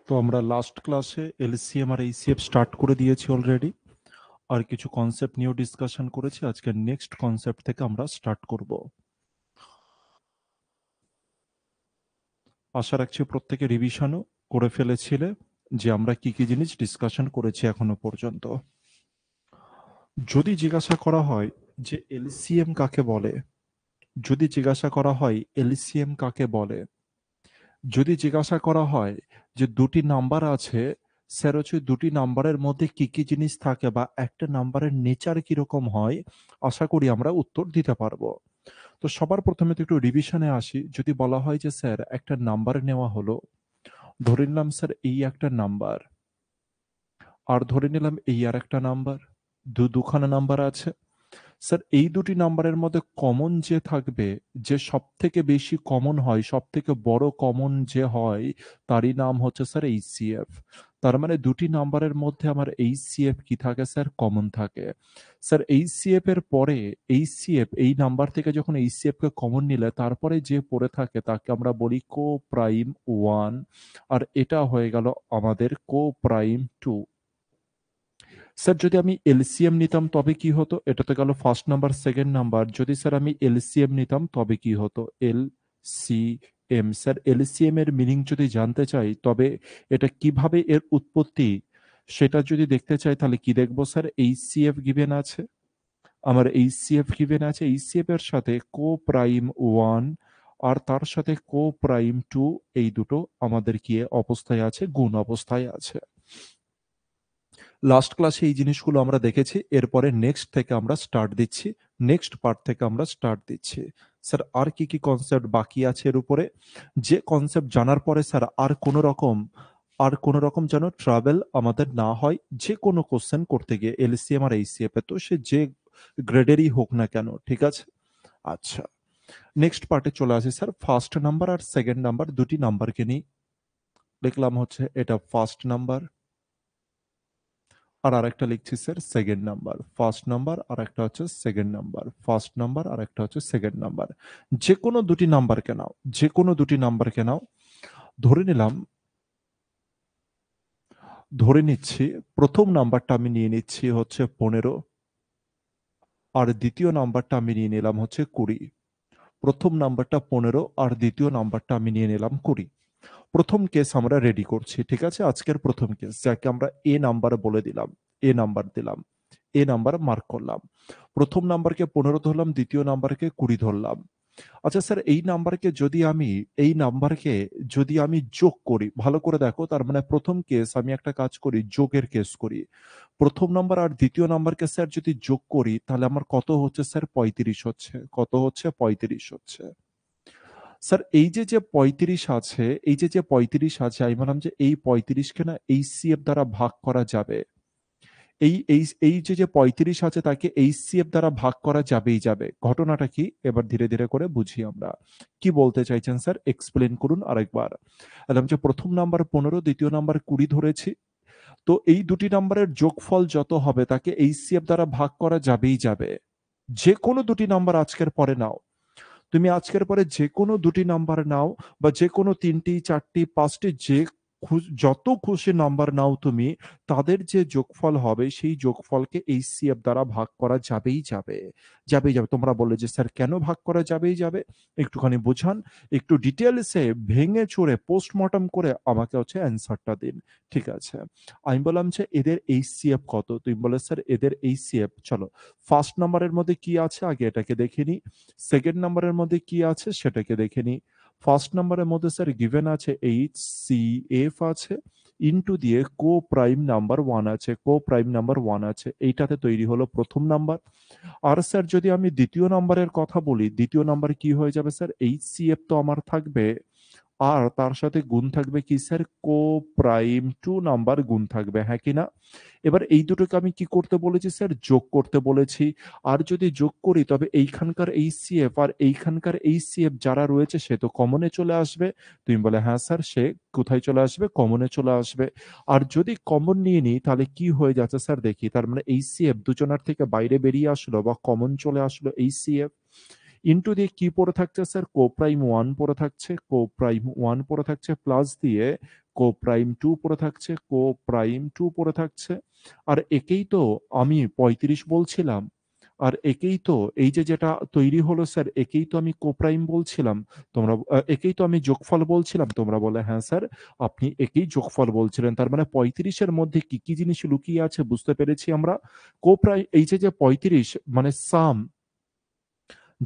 তো আমরা লাস্ট ক্লাসে এলসিএম আর এইচসিএফ স্টার্ট করে দিয়েছি অলরেডি, আর কিছু কনসেপ্ট নিয়েও ডিসকাশন করেছি। আজকে নেক্সট কনসেপ্ট থেকে আমরা স্টার্ট করব। আশা রাখছি প্রত্যেকে রিভিশনও করে ফেলেছিলে যে আমরা কি কি জিনিস ডিসকাশন করেছি এখনো পর্যন্ত। যদি জিজ্ঞাসা করা হয় যে এলসিএম কাকে বলে, যদি জিজ্ঞাসা করা হয় এলসিএম কাকে বলে, যদি জিজ্ঞাসা করা হয় যে দুটি নাম্বার আছে, স্যার হচ্ছে দুটি নাম্বারের মধ্যে কি কি জিনিস থাকে বা একটা নাম্বারের নেচার কিরকম হয়, আশা করি আমরা উত্তর দিতে পারবো। তো সবার প্রথমে তো একটু রিভিশনে আসি। যদি বলা হয় যে স্যার একটা নাম্বার নেওয়া হলো, ধরে নিলাম স্যার এই একটা নাম্বার, আর ধরে নিলাম এই আর একটা নাম্বার, দুখানা নাম্বার আছে। স্যার এই দুটি নাম্বারের মধ্যে কমন যে থাকবে, যে সব থেকে বেশি কমন হয়, সব থেকে বড় কমন যে হয়, তারই নাম হচ্ছে স্যার এইচসিএফ। তার মানে দুটি নাম্বারের মধ্যে আমার এইচসিএফ কি থাকে স্যার, কমন থাকে। স্যার এইচসিএফ এর পরে এইচসিএফ এই নাম্বার থেকে যখন এইচসিএফ কে কমন নিলে তারপরে যে পড়ে থাকে তাকে আমরা বলি কো প্রাইম ওয়ান, আর এটা হয়ে গেল আমাদের কো প্রাইম টু। স্যার যদি আমি এলসিএম নিতাম তবে কি হতো, এটা তো গেল ফার্স্ট নাম্বার সেকেন্ড নাম্বার। যদি স্যার আমি এলসিএম নিতাম তবে কি হতো, L C M. Sir LCM এর মিনিং যদি জানতে চাই তবে এটা কিভাবে এর উৎপত্তি সেটা যদি দেখতে চাই তাহলে কি দেখবো স্যার, এইচসিএফ গিভেন আছে, আমার এইচসিএফ গিভেন আছে। এইচসিএফ এর সাথে কো প্রাইম ওয়ান আর তার সাথে কো প্রাইম টু, এই দুটো আমাদের কি অবস্থায় আছে, গুণ অবস্থায় আছে। লাস্ট ক্লাসে এই জিনিসগুলো আমরা দেখেছি। এরপরে নেক্সট থেকে আমরা স্টার্ট দিচ্ছি, নেক্সট পার্ট থেকে আমরা স্টার্ট দিচ্ছি। স্যার আর কি কি কনসেপ্ট বাকি আছে এর উপরে, যে কনসেপ্ট জানার পরে স্যার আর কোনো রকম যেন ট্রাভেল আমাদের না হয় যে কোনো কোশ্চেন করতে গিয়ে এলসিএম আর এইচসিএফ এ, তো সে যে গ্রেডেরই হোক না কেন, ঠিক আছে। আচ্ছা, নেক্সট পার্টে চলে আসি স্যার। ফার্স্ট নাম্বার আর সেকেন্ড নাম্বার দুটি নাম্বারকে নিয়ে লিখলাম হচ্ছে এটা ফার্স্ট নাম্বার, আর আরেকটা লিখছি sir second number. First number আর একটা হচ্ছে সেকেন্ড নাম্বার, ফার্স্ট নাম্বার আর একটা হচ্ছে সেকেন্ড নাম্বার। যে কোনো দুটি নাম্বারকে নাও, যে কোনো দুটি নাম্বারকে নাও। ধরে নিলাম, ধরে নিচ্ছি প্রথম নাম্বারটা আমি নিয়ে নিচ্ছি হচ্ছে 15, আর দ্বিতীয় নাম্বারটা আমি নিয়ে নিলাম হচ্ছে 20। প্রথম নাম্বারটা 15 আর দ্বিতীয় নাম্বারটা আমি নিয়ে নিলাম 20। প্রথম কেস আমরা রেডি করছি, ঠিক আছে। আজকের প্রথম কেস যাকে আমরা এ নাম্বার বলে দিলাম, এ নাম্বার দিলাম, এ নাম্বার মার্ক করলাম। প্রথম নাম্বারকে 15 ধরলাম, দ্বিতীয় নাম্বারকে 20 ধরলাম। আচ্ছা স্যার এই নাম্বারকে যদি আমি যোগ করি, ভালো করে দেখো, তার মানে প্রথম কেস আমি একটা কাজ করি, যোগের কেস করি। প্রথম নাম্বার আর দ্বিতীয় নাম্বারকে স্যার যদি যোগ করি তাহলে আমার কত হচ্ছে স্যার, 35 হচ্ছে। কত হচ্ছে, 35 হচ্ছে। স্যার এই যে যে 35 আছে, এই যে যে 35 আছে, আমি বললাম যে এই 35কে না এইচসিএফ দ্বারা ভাগ করা যাবে। এই যে যে 35 আছে তাকে এইচসিএফ দ্বারা ভাগ করা যাবেই যাবে। ঘটনাটা কি এবার ধীরে ধীরে করে বুঝি আমরা। কি বলতে চাইছেন স্যার, এক্সপ্লেন করুন আরেকবার। বললাম যে প্রথম নাম্বার 15, দ্বিতীয় নাম্বার 20 ধরেছি। তো এই দুটি নাম্বারের যোগফল যত হবে তাকে এইচসিএফ দ্বারা ভাগ করা যাবেই যাবে। যে কোনো দুটি নাম্বার আজকের পরে নাও, তুমি আজকের পরে যে কোনো দুটি নাম্বার নাও, বা যে কোনো 3টি 4টি 5টি, যত খুশি নাম্বার নাও তুমি, তাদের যে যোগফল হবে সেই যোগফলকে এইচসিএফ দ্বারা ভাগ করা যাবেই যাবে। যাবেই যাবে। তোমরা বললে যে স্যার কেন ভাগ করা যাবেই যাবে, একটুখানি বোঝান, একটু ডিটেলসে ভেঙে চড়ে পোস্টমর্টম করে আমাকে হচ্ছে অ্যান্সারটা দিন। ঠিক আছে, আমি বললাম যে এদের এইচসিএফ কত, তুমি বলে স্যার এদের এইচসিএফ, চলো ফার্স্ট নাম্বারের মধ্যে কি আছে আগে এটাকে দেখে নি, সেকেন্ড নাম্বারের মধ্যে কি আছে সেটাকে দেখে নি। ফার্স্ট নাম্বারের মধ্যে স্যার গিভেন আছে এইচ সি এফ আছে, ইনটু দিয়ে কো প্রাইম নাম্বার ওয়ান আছে, কো প্রাইম নাম্বার ওয়ান আছে, এইটাতে তৈরি হলো প্রথম নাম্বার। আর স্যার যদি আমি দ্বিতীয় নাম্বারের কথা বলি, দ্বিতীয় নাম্বার কি হয়ে যাবে স্যার, এইচ সি এফ তো আমার থাকবে, আর তার সাথে গুণ থাকবে কি sir, coprime two number গুণ থাকবে, হ্যাঁ কি না। এবার এই দুটোকে আমি কি করতে বলেছি স্যার, যোগ করতে বলেছি। আর যদি যোগ করি তবে এইখানকার এইচসিএফ আর এইখানকার এইচসিএফ যারা রয়েছে সে তো কমনে চলে আসবে। তুমি বলে হ্যাঁ স্যার, সে কোথায় চলে আসবে, কমনে চলে আসবে। আর যদি কমন নিয়ে নিই তাহলে কি হয়ে যাচ্ছে স্যার দেখি, তার মানে এইচসিএফ দুজনের থেকে বাইরে বেরিয়ে আসলো বা কমন চলে আসলো এইচসিএফ। ইনটু দিয়ে কি পড়ে থাকছে স্যার? কোপ্রাইম 1 পড়ে থাকছে, কোপ্রাইম 1 পড়ে থাকছে, প্লাস দিয়ে কোপ্রাইম 2 পড়ে থাকছে, কোপ্রাইম 2 পড়ে থাকছে। আর একেই তো আমি 35 বলছিলাম। আর একেই তো এই যে যেটা তৈরি হলো স্যার, একেই তো আমি কোপ্রাইম বলছিলাম। তোমরা একেই তো আমি যোগফল বলছিলাম। তোমরা বলে, "হ্যাঁ স্যার, আপনি একেই যোগফল বলছিলেন।" তার মানে 35 এর মধ্যে কি, কি জিনিস লুকিয়ে আছে বুঝতে পেরেছি আমরা। এই যে 35 মানে সাম,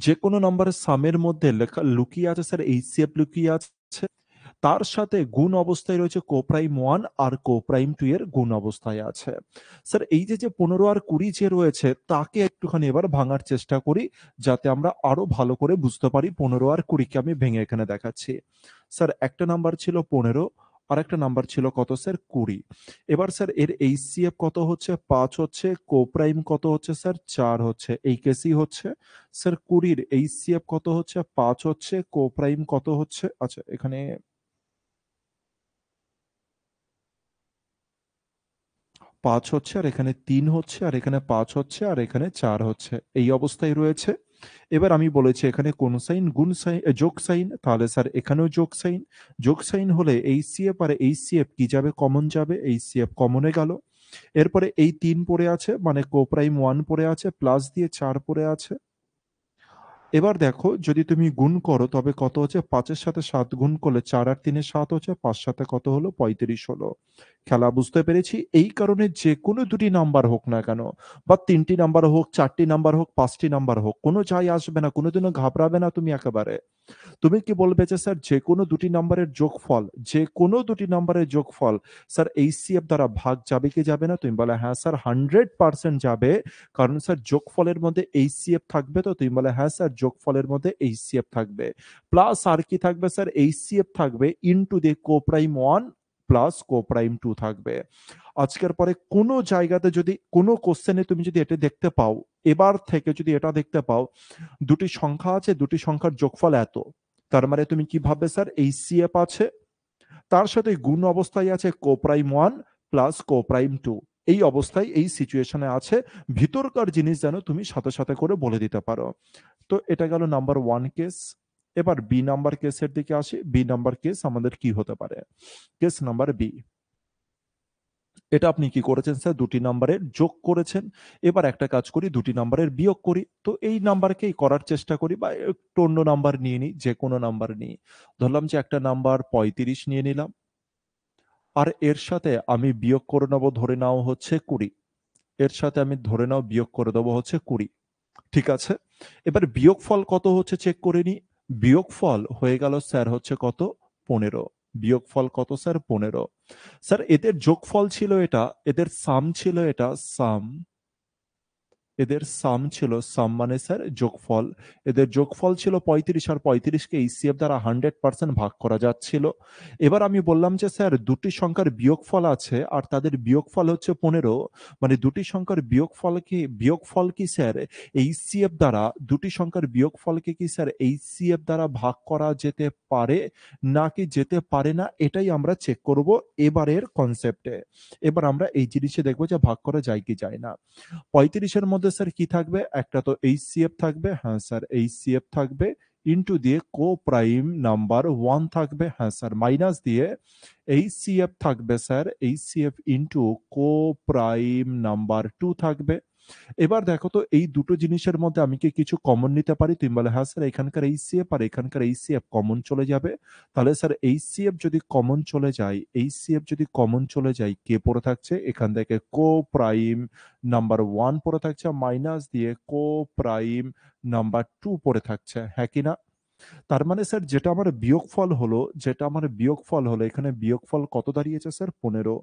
যেকোনো নাম্বারের সামের মধ্যে লুকিয়ে আছে স্যার এইচসিএফ লুকিয়ে আছে। তার সাথে গুণ অবস্থায় রয়েছে কোপ্রাইম 1 আর কোপ্রাইম 2 এর গুণ অবস্থায় আছে। স্যার এই যে 15 আর 20 যে রয়েছে তাকে একটুখানি এবার ভাঙার চেষ্টা করি, যাতে আমরা আরো ভালো করে বুঝতে পারি। 15 আর 20 কে আমি ভেঙে এখানে দেখাচ্ছি। স্যার একটা নাম্বার ছিল 15, আরেকটা নাম্বার ছিল কত স্যার? 20। এবার স্যার এর এইচসিএফ কত হচ্ছে? 5 হচ্ছে। কোপ্রাইম কত হচ্ছে স্যার? 4 হচ্ছে। এই কেসই হচ্ছে। স্যার 20 এর এইচসিএফ কত হচ্ছে? 5 হচ্ছে। কোপ্রাইম কত হচ্ছে? আচ্ছা, এখানে 5 হচ্ছে, আর এখানে 3 হচ্ছে, আর এখানে 5 হচ্ছে, আর এখানে 4 হচ্ছে। এই অবস্থায় রয়েছে। এবার আমি বলেছি এখানে কোন সাইন? গুণ সাইন, যোগ সাইন। তাহলে স্যার এখানেও যোগ সাইন। যোগ সাইন হলে এইচসিএফ আর এইচসিএফ কি যাবে? কমন যাবে। এইচসিএফ কমনে গেল। এরপরে এই 3 পড়ে আছে, মানে কোপ্রাইম 1 পড়ে আছে, প্লাস দিয়ে 4 পড়ে আছে। এবার দেখো যদি তুমি গুণ করো তবে কত হচ্ছে? 5 এর সাথে 7 গুণ করলে 4 আর 3 এ 7 হচ্ছে, 5 সাথে কত হলো? 35 হলো। খেলা বুঝতে পেরেছি। এই কারণে যেকোনো ২ টি নাম্বার হোক না কেন, বা ৩ টি নাম্বার হোক, ৪ টি নাম্বার হোক, ৫ টি নাম্বার হোক, কোনো যায় আসবে না। কোনোদিনও ঘাবড়াবে না তুমি একেবারে। তুমি কি বলবে যে স্যার যেকোনো ২ টি নাম্বারের যোগফল, যেকোনো ২ টি নাম্বারের যোগফল স্যার এইচসিএফ দ্বারা ভাগ যাবে কি যাবে না? তুমি বলে, "হ্যাঁ স্যার 100% যাবে।" কারণ স্যার যোগফলের মধ্যে এইচসিএফ থাকবে তো? তুমি বলে, "হ্যাঁ স্যার যোগফলের মধ্যে এইচসিএফ থাকবে।" প্লাস আর কি থাকবে স্যার? এইচসিএফ থাকবে ইনটু দি কোপ্রাইম 1 প্লাস কোপ্রাইম 2 থাকবে। আজকের পরে কোনো জায়গাতে যদি কোনো কোশ্চেনে তুমি যদি এটা দেখতে পাও, এবার থেকে যদি এটা দেখতে পাও, ২ টি সংখ্যা আছে, ২ টি সংখ্যার যোগফল এত। তার মানে তুমি কি ভাববে স্যার? এইচসিএফ আছে, তার সাথে গুণ অবস্থায় আছে কোপ্রাইম 1 প্লাস কোপ্রাইম 2। এই অবস্থায় এই সিচুয়েশনে আছে। ভিতরকার জিনিস যেন তুমি সাথে, সাথে করে বলে দিতে পারো। তো এটা গেল নাম্বার 1 কেস। এবার বি নাম্বার কেসের দিকে আসি। বি নাম্বার কেস আমাদের কি হতে পারে? Case number B. এটা আপনি কি করেছেন স্যার? ২ টি নাম্বারের যোগ করেছেন। এবার একটা কাজ করি, ২ টি নাম্বারের বিয়োগ করি। তো এই নাম্বারকেই করার চেষ্টা করি, বা একটু অন্য নাম্বার নিয়ে নিই, যেকোনো নাম্বার নিই। ধরলাম যে একটা নাম্বার ৩৫ নিয়ে নিলাম। আর এর সাথে আমি বিয়োগ করে নেব, ধরে নাও হচ্ছে ২০। এর সাথে আমি ধরে নাও বিয়োগ করে দেবো হচ্ছে ২০। ঠিক আছে? এবার বিয়োগফল কত হচ্ছে চেক করে নিই। বিয়োগফল হয়ে গেল স্যার হচ্ছে কত? ১৫। বিয়োগফল কত স্যার? ১৫। স্যার এদের যোগফল ছিল এটা, এদের সাম ছিল এটা, সাম। এদের সাম ছিল, সাম মানে স্যার যোগফল। এদের যোগফল ছিল ৩৫, আর ৩৫ কে এইচসিএফ দ্বারা 100% ভাগ করা যাচ্ছিল। এবার আমি বললাম যে স্যার ২ টি সংখ্যার বিয়োগফল আছে আর তাদের বিয়োগফল হচ্ছে ১৫। মানে ২ টি সংখ্যার বিয়োগফল কি স্যার এইচসিএফ দ্বারা, ২ টি সংখ্যার বিয়োগফলকে কি স্যার এইচসিএফ দ্বারা ভাগ করা যেতে পারে নাকি যেতে পারে না? এটাই আমরা চেক করব এবারের কনসেপ্টে। এবার আমরা এই জিনিসে দেখব যে ভাগ করা যায় কি যায় না। ৩৫ এর মধ্যে স্যার কি থাকবে? একটা তো এইচসিএফ থাকবে। হ্যাঁ স্যার এইচসিএফ থাকবে। ইনটু দিয়ে কোপ্রাইম নাম্বার 1 থাকবে। হ্যাঁ স্যার মাইনাস দিয়ে এইচসিএফ থাকবে স্যার, এইচসিএফ ইনটু কোপ্রাইম নাম্বার 2 থাকবে। এবার দেখো তো এই দুটো জিনিসের মধ্যে আমি কি কিছু কমন নিতে পারি? তুমি বলে, "হ্যাঁ স্যার এখানকার এইচসিএফ আর এখানকার এইচসিএফ কমন চলে যাবে।" তাহলে স্যার এইচসিএফ যদি কমন চলে যায়, এইচসিএফ যদি কমন চলে যায়, কে পড়ে থাকছে? এখান থেকে কোপ্রাইম নাম্বার 1 পড়ে থাকছে, মাইনাস দিয়ে কোপ্রাইম নাম্বার 2 পড়ে থাকছে। হ্যাঁ কি না? তার মানে স্যার যেটা আমার বিয়োগফল হলো, এখানে বিয়োগফল কত দাঁড়িয়েছে স্যার? ১৫।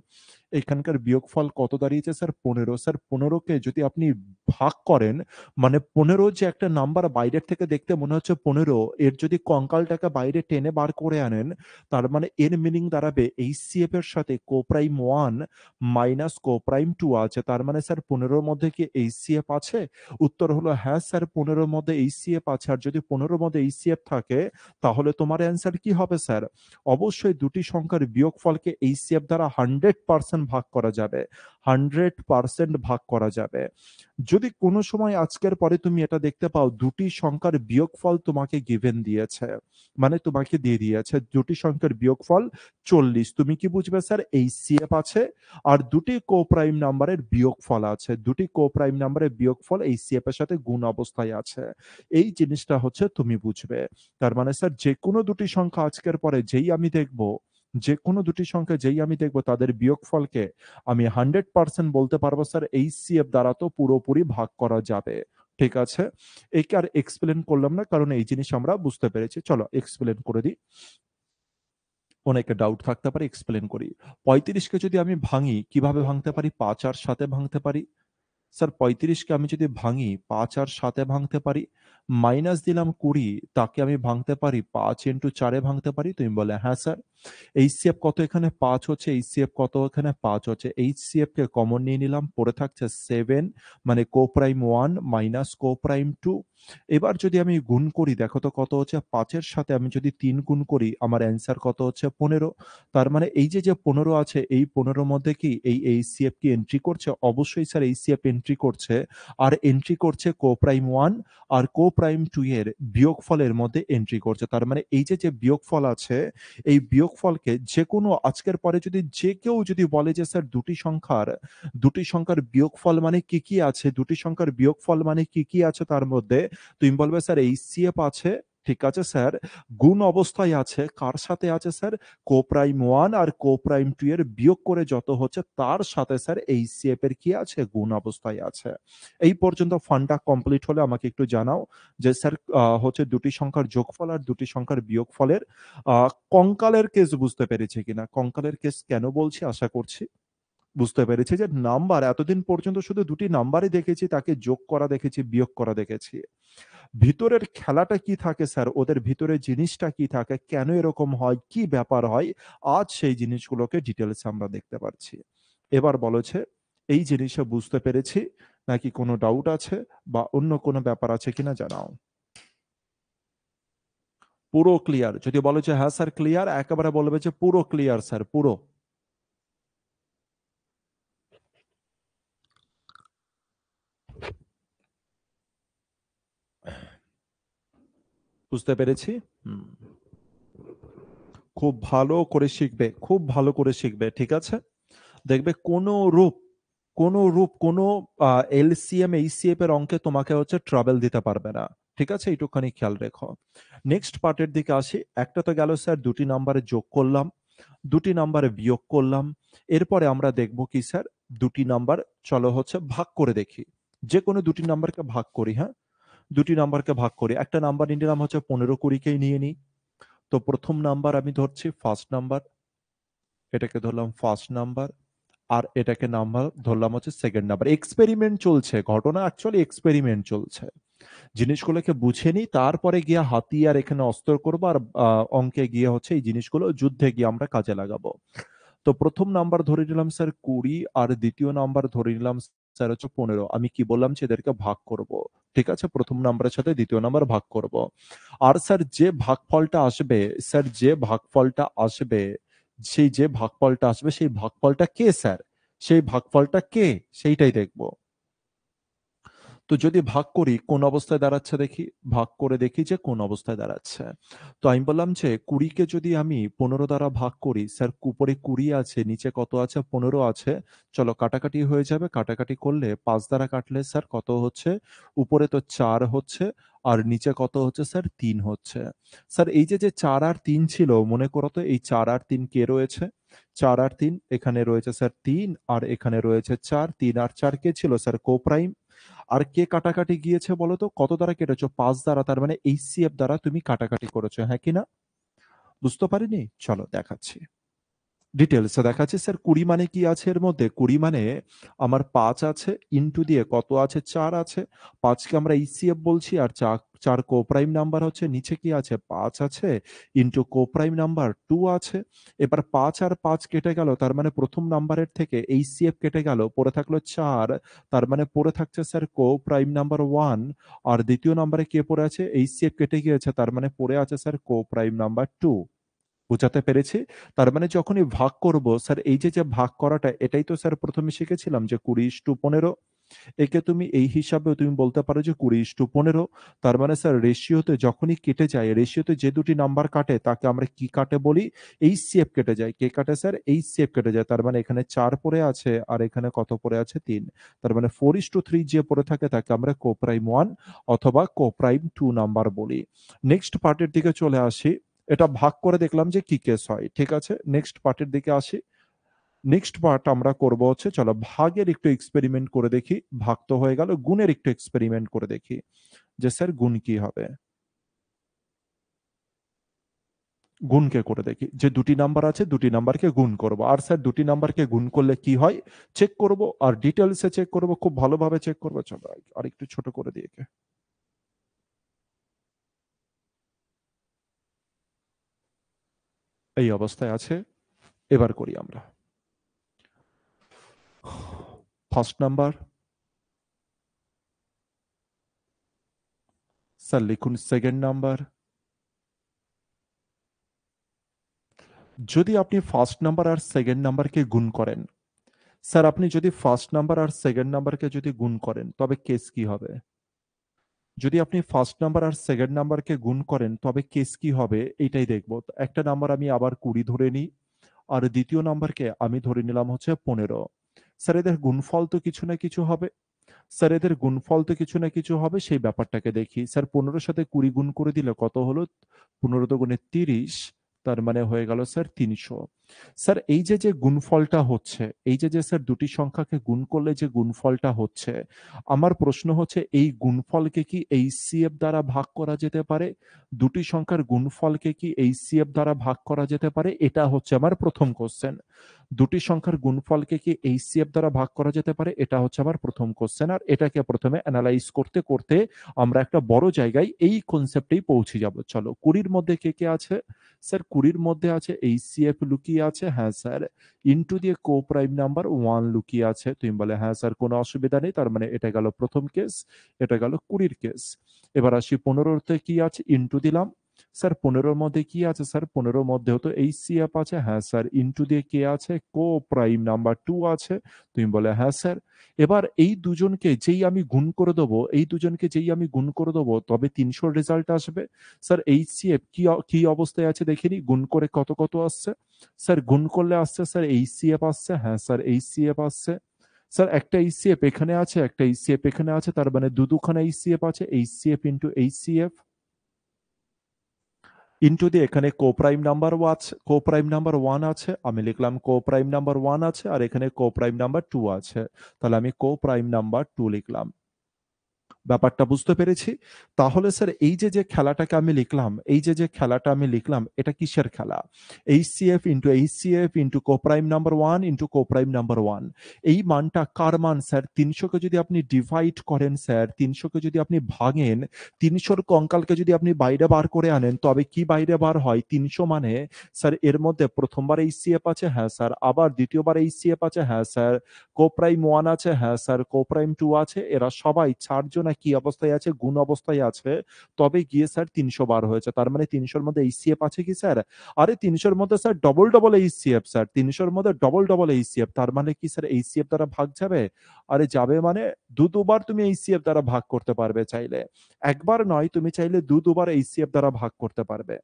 এখানকার বিয়োগফল কত দাঁড়িয়েছে স্যার? ১৫। স্যার ১৫ কে যদি আপনি ভাগ করেন, মানে ১৫ যে একটা নাম্বার বাইরের থেকে দেখতে মনে হচ্ছে ১৫, এর যদি কঙ্কালটাকে বাইরে টেনে বার করে আনেন, তার মানে এর মিনিং দাঁড়াবে এইচসিএফ এর সাথে কোপ্রাইম 1 মাইনাস কোপ্রাইম 2 আছে। তার মানে স্যার ১৫ এর মধ্যে কি এইচসিএফ আছে? উত্তর হলো হ্যাঁ স্যার ১৫ এর মধ্যে এইচসিএফ আছে। আর যদি ১৫ এর মধ্যে এইচসিএফ থাকে তাহলে তোমার অ্যান্সার কি হবে স্যার? অবশ্যই দুটি সংখ্যার বিয়োগফলকে এইচসিএফ দ্বারা 100% ভাগ করা যাবে। 100% ভাগ করা যাবে। যদি কোনো সময় আজকের পরে তুমি এটা দেখতে পাও দুটি সংখ্যার বিয়োগফল তোমাকে গিভেন দিয়েছে, মানে তোমাকে দিয়ে দিয়েছে দুটি সংখ্যার বিয়োগফল 40, তুমি কি বুঝবে স্যার? এইচসিএফ আছে আর দুটি কোপ্রাইম নাম্বারের বিয়োগফল আছে, দুটি কোপ্রাইম নাম্বারের বিয়োগফল এইচসিএফ এর সাথে গুণ অবস্থায় আছে। এই জিনিসটা হচ্ছে তুমি বুঝবে। তার মানে স্যার যে কোনো দুটি সংখ্যা আজকের পরে যেই আমি দেখব, যে কোনো দুটি সংখ্যা যেই আমি দেখব তাদের বিয়োগফলকে আমি 100% বলতে পারবো স্যার এইচসিএফ দ্বারা তো পুরোপুরি ভাগ করা যাবে। ঠিক আছে, একে আর এক্সপ্লেন করলাম না কারণ এই জিনিস আমরা বুঝতে পেরেছি। চলো এক্সপ্লেন করে দিই, অনেকে ডাউট থাকতে পারে, এক্সপ্লেন করি। 35কে যদি আমি ভাঙি কিভাবে ভাঙতে পারি? 5 আর 7 ভাঙতে পারি। স্যার 35কে আমি যদি ভাঙি 5 আর 7 ভাঙতে পারি, মাইনাস দিলাম 20, তাকে আমি ভাঙতে পারি 5 ইন্টু 4 ভাঙতে পারি। তুমি বলে হ্যাঁ স্যার। এইচসিএফ কত? এখানে 5 হচ্ছে। এইচসিএফ কত? এখানে 5 হচ্ছে। এইচসিএফ কে কমন নিয়ে নিলাম, পড়ে থাকছে 7, মানে কোপ্রাইম 1 মাইনাস কোপ্রাইম 2। এবার যদি আমি গুণ করি দেখো তো কত হচ্ছে? 5 এর সাথে আমি যদি 3 গুণ করি আমার অ্যান্সার কত হচ্ছে? 15। তার মানে এই যে 15 আছে এই 15 মধ্যে কি এই এইচসিএফ কি এন্ট্রি করছে? অবশ্যই স্যার এইচসিএফ এন্ট্রি করছে। আর এন্ট্রি করছে কোপ্রাইম 1 আর কোপ্রাইম 2 এর বিয়োগফলের মধ্যে এন্ট্রি করছে। তার মানে এই যে বিয়োগফল আছে এই বিয়োগফলকে যেকোনো আজকের পরে যদি যে কেউ যদি বলে যে স্যার দুটি সংখ্যার বিয়োগফল মানে কি কি আছে, দুটি সংখ্যার বিয়োগফল মানে কি কি আছে তার মধ্যে, তুমি বলবে স্যার এইচসিএফ আছে। ঠিক আছে স্যার, গুণ অবস্থায় আছে। কার সাথে আছে স্যার? কোপ্রাইম 1 আর কোপ্রাইম 2 এর বিয়োগ করে যত হচ্ছে তার সাথে স্যার এইচসিএফ এর কি আছে? গুণ অবস্থায় আছে। এই পর্যন্ত ফান্ডা কমপ্লিট হলে আমাকে একটু জানাও যে স্যার হচ্ছে দুটি সংখ্যার যোগফল আর দুটি সংখ্যার বিয়োগফলের কঙ্কালের কেস বুঝতে পেরেছি কিনা। কঙ্কালের কেস কেন বলছি আশা করছি বুঝতে পেরেছি। যে নাম্বার এতদিন পর্যন্ত শুধু দুটি নাম্বারই দেখেছি, তাকে যোগ করা দেখেছি, বিয়োগ করা দেখেছি। ভিতরের খেলাটা কি থাকে স্যার, ওদের ভিতরে জিনিসটা কি থাকে, কেন এরকম হয়, কি ব্যাপার হয়, আজ সেই জিনিসগুলোকে ডিটেলস আমরা দেখতে পাচ্ছি। এবার বলেছে এই জিনিসটা বুঝতে পেরেছি নাকি কোনো ডাউট আছে বা অন্য কোনো ব্যাপার আছে কিনা জানাও। পুরো ক্লিয়ার? যদি বলে যে হ্যাঁ স্যার ক্লিয়ার, একেবারে বলবে যে পুরো ক্লিয়ার স্যার, পুরো। বুঝতে পেরেছি। হুম, খুব ভালো করে শিখবে, খুব ভালো করে শিখবে। ঠিক আছে, দেখবে কোনো এলসিএম এইচসিএফ এর অঙ্কে তোমাকে হচ্ছে ট্রাবেল দিতে পারবে না। ঠিক আছে, এইটুখানি খেয়াল রেখো। নেক্সট পার্টের দিকে আসি। একটা তো গেল স্যার দুটি নাম্বারে যোগ করলাম, দুটি নাম্বারে বিয়োগ করলাম। এরপরে আমরা দেখব কি স্যার? দুটি নাম্বার চলো হচ্ছে ভাগ করে দেখি। যে কোনো দুটি নাম্বারকে ভাগ করি। হ্যাঁ, দুটি নাম্বারকে ভাগ করি। একটা নাম্বার নিয়ে নিলাম হচ্ছে 15, 20কেই নিয়ে নিই। তো প্রথম নাম্বার আমি ধরছি ফার্স্ট নাম্বার, এটাকে ধরলাম ফার্স্ট নাম্বার, আর এটাকে নাম্বার ধরলাম হচ্ছে সেকেন্ড নাম্বার। এক্সপেরিমেন্ট চলছে, ঘটনা অ্যাকচুয়ালি এক্সপেরিমেন্ট চলছে। জিনিসগুলোকে বুঝে নিই, তারপরে গিয়ে হাতিয়ার এখানে অস্ত্র করবো আর অঙ্কে গিয়ে হচ্ছে এই জিনিসগুলো যুদ্ধে গিয়ে আমরা কাজে লাগাবো। তো প্রথম নাম্বার ধরে নিলাম স্যার 20 আর দ্বিতীয় নাম্বার ধরে নিলাম স্যার হচ্ছে 15। আমি কি বললাম যে এদেরকে ভাগ করব। ঠিক আছে, প্রথম নাম্বারের সাথে দ্বিতীয় নাম্বার ভাগ করব। আর স্যার যে ভাগফলটা আসবে, স্যার যে ভাগফলটা আসবে, সেই যে ভাগফলটা আসবে সেই ভাগফলটা কে স্যার? সেই ভাগফলটা কে সেইটাই দেখব। তো যদি ভাগ করি কোন অবস্থায় দাঁড়াচ্ছে দেখি, ভাগ করে দেখি যে কোন অবস্থায় দাঁড়াচ্ছে। তো আমি বললাম যে 20কে যদি আমি 15 দ্বারা ভাগ করি, স্যার উপরে 20 আছে, নিচে কত আছে? 15 আছে। চলো কাটাকাটি হয়ে যাবে, কাটাকাটি করলে 5 দ্বারা কাটলে স্যার কত হচ্ছে? উপরে তো 4 হচ্ছে আর নিচে কত হচ্ছে স্যার? 3 হচ্ছে। স্যার এই যে 4 আর 3 ছিল, মনে করো তো এই 4 আর 3 কে রয়েছে? 4 আর 3 এখানে রয়েছে স্যার 3 আর এখানে রয়েছে 4। 3 আর 4 কে ছিল স্যার? কোপ্রাইম। আর কে কাটাকাটি গিয়েছে বলো তো? কত দ্বারা কেটেছো? 5 দ্বারা। তার মানে এইচসিএফ দ্বারা তুমি কাটাকাটি করেছো, হ্যাঁ কিনা? বুঝতে পারিনি? চলো দেখাচ্ছি। ডিটেইলসে দেখাচ্ছি স্যার ২০ মানে কি আছে এর মধ্যে? ২০ মানে আমার ৫ আছে, ইনটু দিয়ে কত আছে? ৪ আছে। ৫ কে আমরা ECF বলছি আর ৪ কো-প্রাইম নাম্বার হচ্ছে নিচে কি আছে? ৫ আছে, ইনটু কো-প্রাইম নাম্বার ২ আছে। এবার ৫ আর ৫ কেটে গেল। তার মানে ১ম নাম্বারের থেকে HCF কেটে গেল। পড়ে থাকলো ৪। তার মানে পড়ে থাকছে স্যার কো-প্রাইম নাম্বার ১ আর দ্বিতীয় নাম্বারে কে পড়ে আছে? HCF কেটে গিয়েছে। তার মানে পড়ে আছে স্যার কো-প্রাইম নাম্বার ২। বুঝাতে পেরেছি? তার মানে যখনই ভাগ করব স্যার এই যে ভাগ করাটা এটাই তো স্যার ১ম এ শিখেছিলাম যে ২০:১৫ একে তুমি এই হিসাবেও তুমি বলতে পারো যে ২০:১৫ তার মানে স্যার রেশিওতে যখনই কেটে যায়, রেশিওতে যে ২ টি নাম্বার কাটে তাকে আমরা কি কাটে বলি? HCF কেটে যায়। কে কাটে স্যার? HCF কেটে যায়। তার মানে এখানে ৪ পড়ে আছে আর এখানে কত পড়ে আছে? ৩। তার মানে 4:3 যে পড়ে থাকে তাকে আমরা কো-প্রাইম ১ অথবা কো-প্রাইম ২ নাম্বার বলি। নেক্সট পার্টের দিকে চলে আসি। এটা ভাগ করে দেখলাম যে কি কেস হয়। ঠিক আছে? নেক্সট পার্টের দিকে আসি। নেক্সট পার্ট আমরা করব হচ্ছে চলো ভাগের একটু এক্সপেরিমেন্ট করে দেখি। ভাগ তো হয়ে গেল। গুণের একটু এক্সপেরিমেন্ট করে দেখি। যে স্যার গুণ কি হবে? গুণকে করে দেখি। যে ২ টি নাম্বার আছে ২ টি নাম্বারকে গুণ করব। আর স্যার ২ টি নাম্বারকে গুণ করলে কি হয়? চেক করব আর ডিটেইলস এ চেক করব। খুব ভালোভাবে চেক করব। চলো আরেকটু ছোট করে দিই একে। এই অবস্থায় আছে। এবার করি আমরা। ফার্স্ট নাম্বার স্যার লিখুন সেকেন্ড নাম্বার। যদি আপনি ফার্স্ট নাম্বার আর সেকেন্ড নাম্বারকে গুণ করেন, স্যার আপনি যদি ফার্স্ট নাম্বার আর সেকেন্ড নাম্বারকে যদি গুণ করেন তবে কেস কি হবে? যদি আপনি ফার্স্ট নাম্বার আর সেকেন্ড নাম্বারকে গুণ করেন তবে কেস কি হবে এইটাই দেখব। তো একটা নাম্বার আমি আবার ২০ ধরে নিই আর দ্বিতীয় নাম্বারকে আমি ধরে নিলাম হচ্ছে ১৫। স্যার এদের গুণফল তো কিছু না কিছু হবে। স্যার এদের গুণফল তো কিছু না কিছু হবে সেই ব্যাপারটাকে দেখি। স্যার ১৫ সাথে ২০ গুণ করে দিলে কত হলো? ১৫ দোগুণে ৩০ তার মানে হয়ে গেল স্যার ৩০০। স্যার এই যে গুণফলটা হচ্ছে, এই যে স্যার ২ টি সংখ্যাকে গুণ করলে যে গুণফলটা হচ্ছে, আমার প্রশ্ন হচ্ছে এই গুণফলকে কি HCF দ্বারা ভাগ করা যেতে পারে? ২ টি সংখ্যার গুণফলকে কি HCF দ্বারা ভাগ করা যেতে পারে? এটা হচ্ছে আমার ১ম কোয়েশ্চেন। ২ টি সংখ্যার গুণফলকে কি HCF দ্বারা ভাগ করা যেতে পারে? এটা হচ্ছে আমার ১ম কোয়েশ্চেন। আর এটাকে ১ম এ এনালাইজ করতে আমরা একটা বড় জায়গায় এই কনসেপ্টেই পৌঁছে যাব। চলো ২০ র মধ্যে কে আছে? স্যার ২০ র মধ্যে আছে HCF লুকিয়ে আছে। হ্যাঁ স্যার। ইনটু দিয়ে কো-প্রাইম নাম্বার ১ লুকিয়ে আছে। তুমি বলে হ্যাঁ স্যার কোনো অসুবিধা নেই। তার মানে এটা গেল ১ম কেস, এটা গেল ২০ র কেস। এবার আসি ১৫ তে কি আছে? ইনটু দিলাম। স্যার ১৫ র মধ্যে কি আছে? স্যার ১৫ র মধ্যেও তো HCF আছে। হ্যাঁ স্যার। ইনটু দিয়ে কে আছে? কো-প্রাইম নাম্বার ২ আছে। তুমি বলে হ্যাঁ স্যার। এবার এই দুজনকে যেই আমি গুণ করে দেবো, এই দুজনকে যেই আমি গুণ করে দেবো তবে ৩০০ র রেজাল্ট আসবে। স্যার HCF কি অবস্থায় আছে দেখে নিই। গুণ করে কত আসছে? স্যার গুণ করলে আসছে স্যার HCF আসছে। হ্যাঁ স্যার HCF আসছে। স্যার একটা HCF এখানে আছে, একটা HCF এখানে আছে। তার মানে দুখানা HCF আছে। HCF ইনটু HCF ইনটু দিয়ে এখানে কো-প্রাইম নাম্বার 1 আছে। আমি লিখলাম কো-প্রাইম নাম্বার 1 আছে আর এখানে কো-প্রাইম নাম্বার 2 আছে। তাহলে আমি কো-প্রাইম নাম্বার 2 লিখলাম। ব্যাপারটা বুঝতে পেরেছি। তাহলে স্যার এই যে খেলাটাকে আমি লিখলাম, এই যে খেলাটা আমি লিখলাম এটা কিসের খেলা? HCF into coprime number 1 into coprime number 1। এই মানটা কার মান স্যার? ৩০০ কে যদি আপনি ডিভাইড করেন স্যার, ৩০০ কে যদি আপনি ভাঙেন, ৩০০ র কঙ্কালকে যদি আপনি বাইরে বার করে আনেন তবে কি বাইরে বার হয়? ৩০০ মানে স্যার এর মধ্যে ১ম বার HCF আছে। হ্যাঁ স্যার। আবার দ্বিতীয়বার HCF আছে। হ্যাঁ স্যার। কো-প্রাইম 1 আছে। হ্যাঁ স্যার। কো-প্রাইম 2 আছে। এরা সবাই ৪ জন একই অবস্থায় আছে, গুণ অবস্থায় আছে। তবে গিয়ে স্যার ৩০০ বার হয়েছে। তার মানে ৩০০ র মধ্যে HCF আছে কি স্যার? আরে ৩০০ র মধ্যে স্যার ডবল HCF স্যার। ৩০০ র মধ্যে ডবল HCF। তার মানে কি স্যার HCF দ্বারা ভাগ যাবে? আরে যাবে মানে দুবার তুমি HCF দ্বারা ভাগ করতে পারবে চাইলে। একবার নয় তুমি চাইলে দুবার HCF দ্বারা ভাগ করতে পারবে।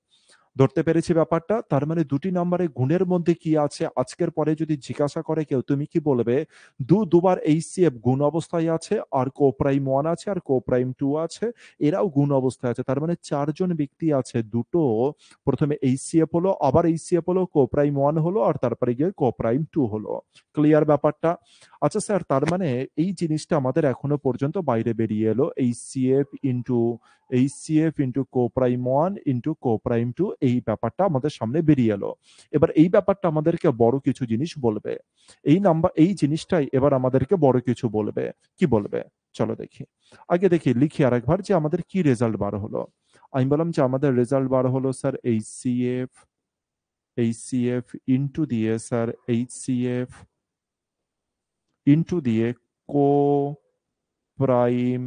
ধরতে পেরেছি ব্যাপারটা? তার মানে ২ টি নাম্বারে গুণের মধ্যে কি আছে আজকের পরে যদি জিজ্ঞাসা করে কেউ তুমি কি বলবে? দুবার HCF গুণ অবস্থায় আছে আর কো-প্রাইম 1 আছে আর কো-প্রাইম 2 আছে। এরাও গুণ অবস্থায় আছে। তার মানে ৪ জন ব্যক্তি আছে। ১ম এ HCF হলো, আবার HCF হলো, কো-প্রাইম 1 হলো আর তারপরে গিয়ে কো-প্রাইম 2 হলো। ক্লিয়ার ব্যাপারটা? আচ্ছা স্যার, তার মানে এই জিনিসটা আমাদের এখনো পর্যন্ত বাইরে বেরিয়ে এলো, এইচসিএফ ইন্টু কোপ্রাইম 1 ইন্টু কোপ্রাইম 2, এই ব্যাপারটা আমাদের সামনে বেরিয়ে এলো। এবার এই ব্যাপারটা আমাদেরকে বড় কিছু জিনিস বলবে। এই জিনিসটাই এবার আমাদেরকে বড় কিছু বলবে। কি বলবে? চলো দেখি। আগে দেখি, লিখি আরেকবার যে আমাদের কি রেজাল্ট বার হলো। আমি বললাম যে আমাদের রেজাল্ট বার হলো স্যার এইচসিএফ ইন্টু দিয়ে স্যার এইচসিএফ ইন্টু দিয়ে কো প্রাইম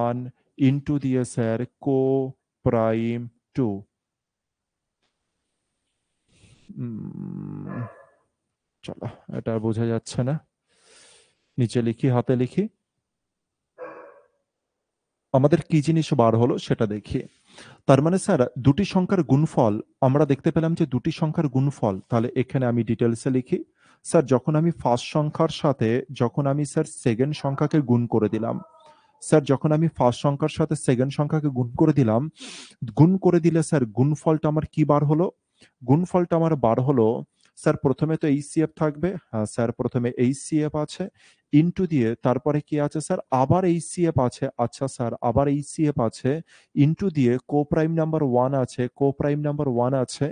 1 ইন্টু দিয়ে স্যার কো প্রাইম 2। চলো, এটা আর বোঝা যাচ্ছে না, নিচে লিখি, হাতে লিখি। আমাদের কি জিনিস বার হলো সেটা দেখি। তার মানে স্যার দুটি সংখ্যার গুণফল, আমরা দেখতে পেলাম যে দুটি সংখ্যার গুণফল, তাহলে এখানে আমি ডিটেলসে লিখি। স্যার যখন আমি ফার্স্ট সংখ্যার সাথে, যখন আমি স্যার সেকেন্ড সংখ্যাকে গুণ করে দিলাম, স্যার যখন আমি ফার্স্ট সংখ্যার সাথে সেকেন্ড সংখ্যাকে গুণ করে দিলাম, গুণ করে দিলে স্যার গুণফলটা আমার কি বার হলো? গুণফলটা আমার বার হলো স্যার, প্রথমে তো এইচসিএফ থাকবে, হ্যাঁ স্যার প্রথমে এইচসিএফ আছে, ইন্টু দিয়ে তারপরে কি আছে স্যার, আবার এইচসিএফ আছে, আচ্ছা স্যার আবার এইচসিএফ আছে, ইন্টু দিয়ে কোপ্রাইম নাম্বার 1 আছে, কোপ্রাইম নাম্বার 1 আছে,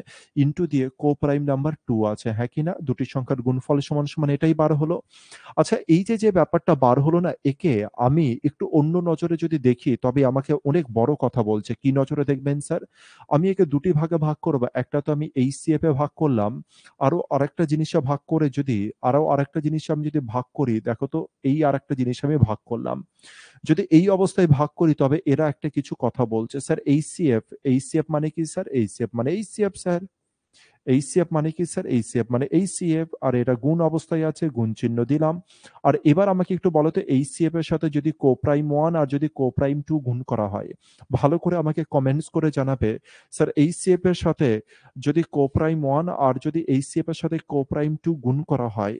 ইন্টু দিয়ে কোপ্রাইম নাম্বার 2 আছে, হ্যাঁ কি না? দুটি সংখ্যার গুণফল সমান সমান এটাই বার হলো। আচ্ছা, এই যে ব্যাপারটা বার হলো না, একে আমি একটু অন্য নজরে যদি দেখি তবে আমাকে অনেক বড় কথা বলছে। কি নজরে দেখবেন স্যার? আমি একে দুটি ভাগে ভাগ করব। একটা তো আমি এইচসিএফ এ ভাগ করলাম, আরেকটা জিনিসে ভাগ করে যদি আরেকটা জিনিস আমি যদি ভাগ করি, দেখো তো এই আরেকটা জিনিস আমি ভাগ করলাম। যদি এই অবস্থায় ভাগ করি তবে এরা একটা কিছু কথা বলছে স্যার, এইচসিএফ মানে কি স্যার? এইচসিএফ মানে এইচসিএফ স্যার। এইচসিএফ মানে কি স্যার? এইচসিএফ মানে এইচসিএফ, আর এটা গুণ অবস্থায় আছে, গুণ চিহ্ন দিলাম। আর এবার আমাকে একটু বলো তো, এইচসিএফ এর সাথে যদি কোপ্রাইম 1 আর যদি কোপ্রাইম 2 গুণ করা হয়, ভালো করে আমাকে কমেন্টস করে জানাবে। স্যার এইচসিএফ এর সাথে যদি কোপ্রাইম 1 আর যদি এইচসিএফ এর সাথে কোপ্রাইম 2 গুণ করা হয়,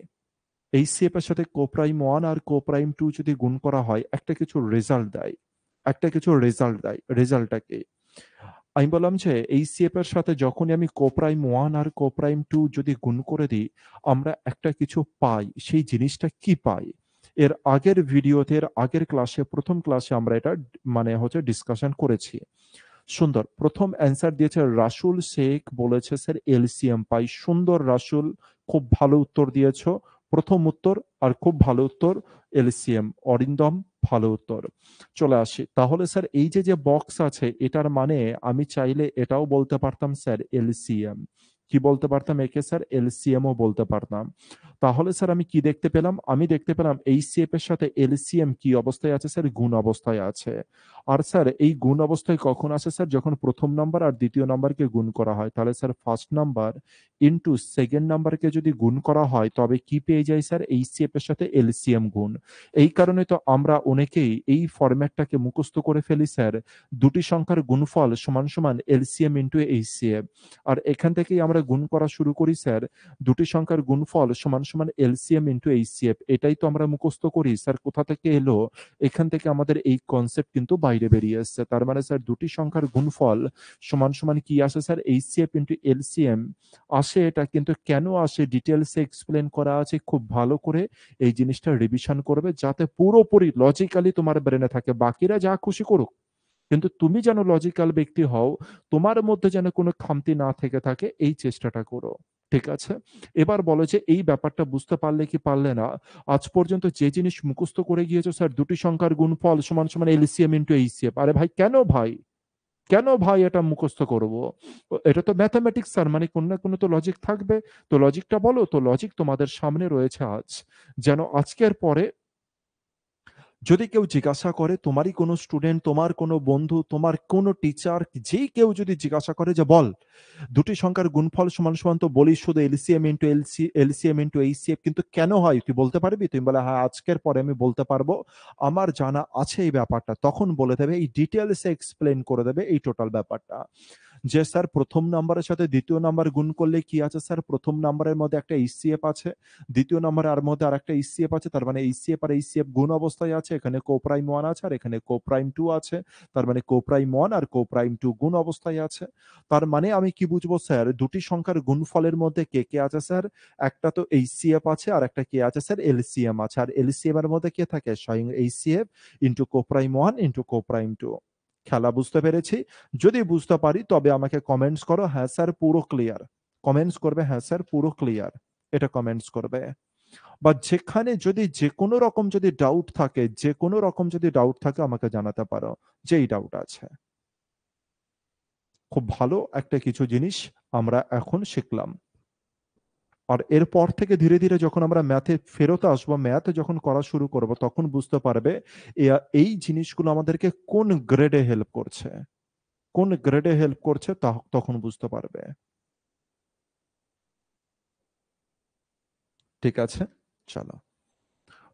এইচসিএফ এর সাথে কোপ্রাইম 1 আর কোপ্রাইম 2 যদি গুণ করা হয়, একটা কিছু রেজাল্ট দেয়। একটা কিছু রেজাল্ট দেয়। রেজাল্টটা কি? আমি বললাম যে এইচসিএফ এর সাথে যখনই আমি কোপ্রাইম 1 আর কোপ্রাইম 2 যদি গুণ করে দিই, আমরা একটা কিছু পাই। সেই জিনিসটা কি পাই? এর আগের ভিডিওতে, এর আগের ক্লাসে, প্রথম ক্লাসে আমরা এটা মানে হচ্ছে ডিসকাশন করেছি। সুন্দর। প্রথম অ্যান্সার দিয়েছে রাসুল শেখ, বলেছে স্যার এলসিএম পাই। সুন্দর রাসুল, খুব ভালো উত্তর দিয়েছ। প্রথম উত্তর আর খুব ভালো উত্তর, এলসিএম। অরিন্দম, ভালো উত্তর। চলে আসি তাহলে স্যার, এই যে বক্স আছে এটার মানে আমি চাইলে এটাও বলতে পারতাম স্যার এলসিএম। কি বলতে পারতাম একে স্যার? এলসিএম ও বলতে পারতাম। তাহলে স্যার আমি কি দেখতে পেলাম? আমি দেখতে পেলাম এইচসিএফ এর সাথে এলসিএম কি অবস্থায় আছে স্যার? গুণ অবস্থায় আছে। আর স্যার এই গুণ অবস্থায় কখন আসে স্যার? যখন প্রথম নাম্বার আর দ্বিতীয় নাম্বারকে গুণ করা হয়। তাহলে sir first number into second নাম্বারকে যদি গুণ করা হয় তবে কি পেয়ে যায় স্যার? এইচসিএফ এর সাথে এলসিএম গুণ। এই কারণে তো আমরা অনেকেই এই ফরম্যাটটাকে মুখস্থ করে ফেলি স্যার, দুটি সংখ্যার গুণফল সমান সমান এলসিএম ইন্টু এইচসিএফ। আর এখান থেকেই আমরা গুণ করা শুরু করি স্যার, দুটি সংখ্যার গুণফল সমান সমান এলসিএম ইন্টু এইচসিএফ। এটাই তো আমরা মুখস্থ করি স্যার। কোথা থেকে এলো? এখান থেকে আমাদের এই কনসেপ্ট কিন্তু বাইরে বেরিয়ে এসছে। তার মানে স্যার দুটি সংখ্যার গুণফল সমান সমান কি আসে স্যার? এইচসিএফ ইন্টু এলসিএম আসে। এটা কিন্তু কেন আসে ডিটেলসে এক্সপ্লেন করা আছে, খুব ভালো করে এই জিনিসটা রিভিশন করবে যাতে পুরোপুরি লজিক্যালি তোমার ব্রেনে থাকে। বাকিরা যা খুশি করুক, কিন্তু তুমি যেন লজিক্যাল ব্যক্তি হও, তোমার মধ্যে যেন কোনো খামতি না থেকে থাকে, এই চেষ্টাটা করো। ঠিক আছে? এবার বলো যে এই ব্যাপারটা বুঝতে পারলে কি পারলে না? আজ পর্যন্ত যে জিনিস মুখস্থ করে গিয়েছো স্যার, দুটি সংখ্যার গুণফল সমান সমান এলসিএম ইন্টু এইচসিএফ। আরে ভাই কেন ভাই? কেন ভাই এটা মুখস্থ করব? এটা তো ম্যাথমেটিক্স স্যার, মানে কোনো না কোনো তো লজিক থাকবে। তো লজিকটা বলো। তো লজিক তোমাদের সামনে রয়েছে আজ। যেন আজকের পরে যদি কেউ জিজ্ঞাসা করে, তোমারই কোনো স্টুডেন্ট, তোমার কোনো বন্ধু, তোমার কোনো টিচার, যেই কেউ যদি জিজ্ঞাসা করে যে বল দুটি সংখ্যার গুণফল সমান সমান, তো বলি শুধু এলসিএম ইন্টু এইচসিএফ, কিন্তু কেন হয় তুই বলতে পারবি? তুমি বলে হ্যাঁ আজকের পরে আমি বলতে পারবো, আমার জানা আছে এই ব্যাপারটা। তখন বলে দেবে, এই ডিটেলসে এক্সপ্লেন করে দেবে এই টোটাল ব্যাপারটা। যে স্যার প্রথম নাম্বারের সাথে দ্বিতীয় নাম্বার গুণ করলে কি আছে স্যার, প্রথম নাম্বারের মধ্যে একটা এইচসিএফ আছে, দ্বিতীয় নাম্বারে আর মধ্যে আরেকটা এইচসিএফ আছে, তার মানে এইচসিএফ আর এইচসিএফ গুণ অবস্থায় আছে, এখানে কোপ্রাইম 1 আছে আর এখানে কোপ্রাইম 2 আছে, তার মানে কোপ্রাইম 1 আর কোপ্রাইম 2 গুণ অবস্থায় আছে। তার মানে আমি কি বুঝবো স্যার, দুটি সংখ্যার গুণফলের মধ্যে কে কে আছে স্যার, একটা তো এইচসিএফ আছে আর একটা কি আছে স্যার, এলসিএম আছে, আর এলসিএম এর মধ্যে কে থাকে, স্বয়ং এইচসিএফ ইন্টু কোপ্রাইম 1 ইন্টু কোপ্রাইম 2। খেলা বুঝতে পেরেছি? যদি বুঝতে পারি তবে আমাকে কমেন্টস করো হ্যাঁ স্যার পুরো ক্লিয়ার, কমেন্টস করবে হ্যাঁ স্যার পুরো ক্লিয়ার, এটা কমেন্টস করবে। বা যেখানে যদি যে কোনো রকম যদি ডাউট থাকে, যে কোনো রকম যদি ডাউট থাকে আমাকে জানাতে পারো, যেই ডাউট আছে। খুব ভালো একটা কিছু জিনিস আমরা এখন শিখলাম। আর এরপর থেকে ধীরে ধীরে যখন আমরা ম্যাথে ফেরত আসবো, ম্যাথ যখন করা শুরু করব, তখন বুঝতে পারবে এই জিনিসগুলো আমাদেরকে কোন গ্রেডে হেল্প করছে, কোন গ্রেডে হেল্প করছে তখন বুঝতে পারবে। ঠিক আছে, চলো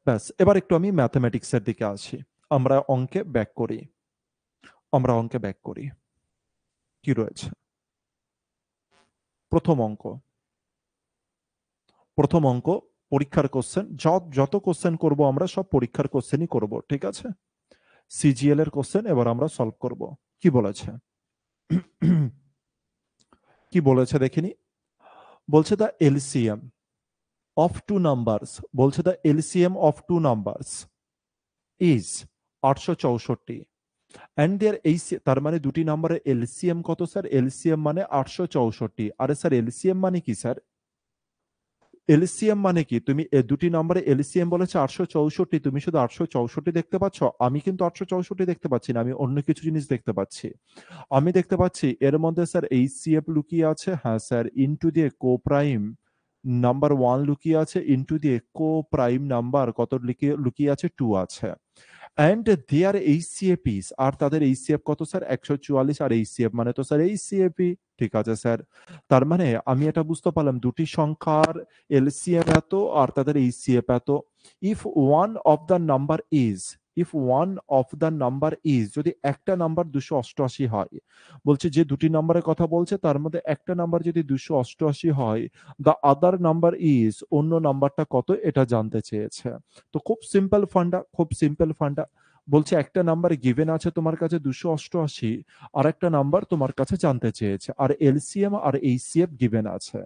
ব্যাস, এবার একটু আমি ম্যাথমেটিক্সের দিকে আসি। আমরা অঙ্কে ব্যাক করি, আমরা অঙ্কে ব্যাক করি। কি রয়েছে প্রথম অঙ্ক, প্রথম অঙ্ক পরীক্ষার কোশ্চেন, যত কোশ্চেন করব আমরা সব পরীক্ষার কোশ্চেনই করব, ঠিক আছে? সিজিএল এর কোশ্চেন এবার আমরা সলভ করব। কি বলেছে, কি বলেছে দেখিনি। বলছে the LCM of two numbers, বলছে the LCM of two numbers is 864 and there এই, তার মানে দুটি নাম্বারের এলসিএম কত স্যার, এলসিএম মানে 864। আরে স্যার এলসিএম মানে কি স্যার, এলসিএম মানে কি, তুমি দুটি নম্বরে এলসিএম বলেছে 864, তুমি শুধু 864 দেখতে পাচ্ছ, আমি কিন্তু 864 দেখতে পাচ্ছি না, আমি অন্য কিছু জিনিস দেখতে পাচ্ছি। আমি দেখতে পাচ্ছি এর মধ্যে স্যার এইচসিএফ লুকিয়ে আছে, হ্যাঁ স্যার, ইনটু দিয়ে কো প্রাইম নাম্বার 1 লুকিয়ে আছে, ইনটু দিয়ে কো প্রাইম নাম্বার কত লুকিয়ে লুকিয়ে আছে, 2 আছে। অ্যান্ড দেয়ার এইচসিএফ ইজ, আর তাদের এইচসিএফ কত স্যার, 144, আর এইচসিএফ মানে তো স্যার এইচসিএফই। ঠিক আছে স্যার, তার মানে আমি এটা বুঝতে পারলাম দুটি সংখ্যার এলসিএম এত আর তাদের এইচসিএফ এত। If one of the number is, if one of the number is, যদি একটা নাম্বার 288 হয়, বলছে যে দুটি নাম্বারের কথা বলছে তার মধ্যে একটা নাম্বার যদি 288 হয়, দ্য আদার নাম্বার ইজ, অন্য নাম্বারটা কত এটা জানতে চেয়েছে। তো খুব সিম্পল ফান্ডা, খুব সিম্পল ফান্ডা। বলছে একটা নাম্বার গিভেন আছে তোমার কাছে 288, আর একটা নাম্বার তোমার কাছে জানতে চেয়েছে, আর এলসিএম আর এইচসিএফ গিভেন আছে।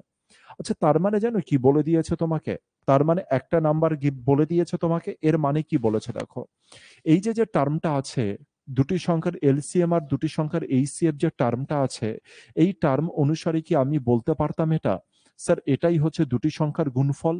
আচ্ছা তার মানে জানো কি বলে দিয়েছে তোমাকে, তার মানে একটা নাম্বার বলে দিয়েছে তোমাকে, এর মানে কি বলেছে দেখো, এই যে যে টার্মটা আছে, দুটি সংখ্যার এলসিএম আর দুটি সংখ্যার এইচসিএফ যে টার্মটা আছে, এই টার্ম অনুসারে কি আমি বলতে পারতাম এটা, স্যার এটাই হচ্ছে দুটি সংখ্যার গুণফল,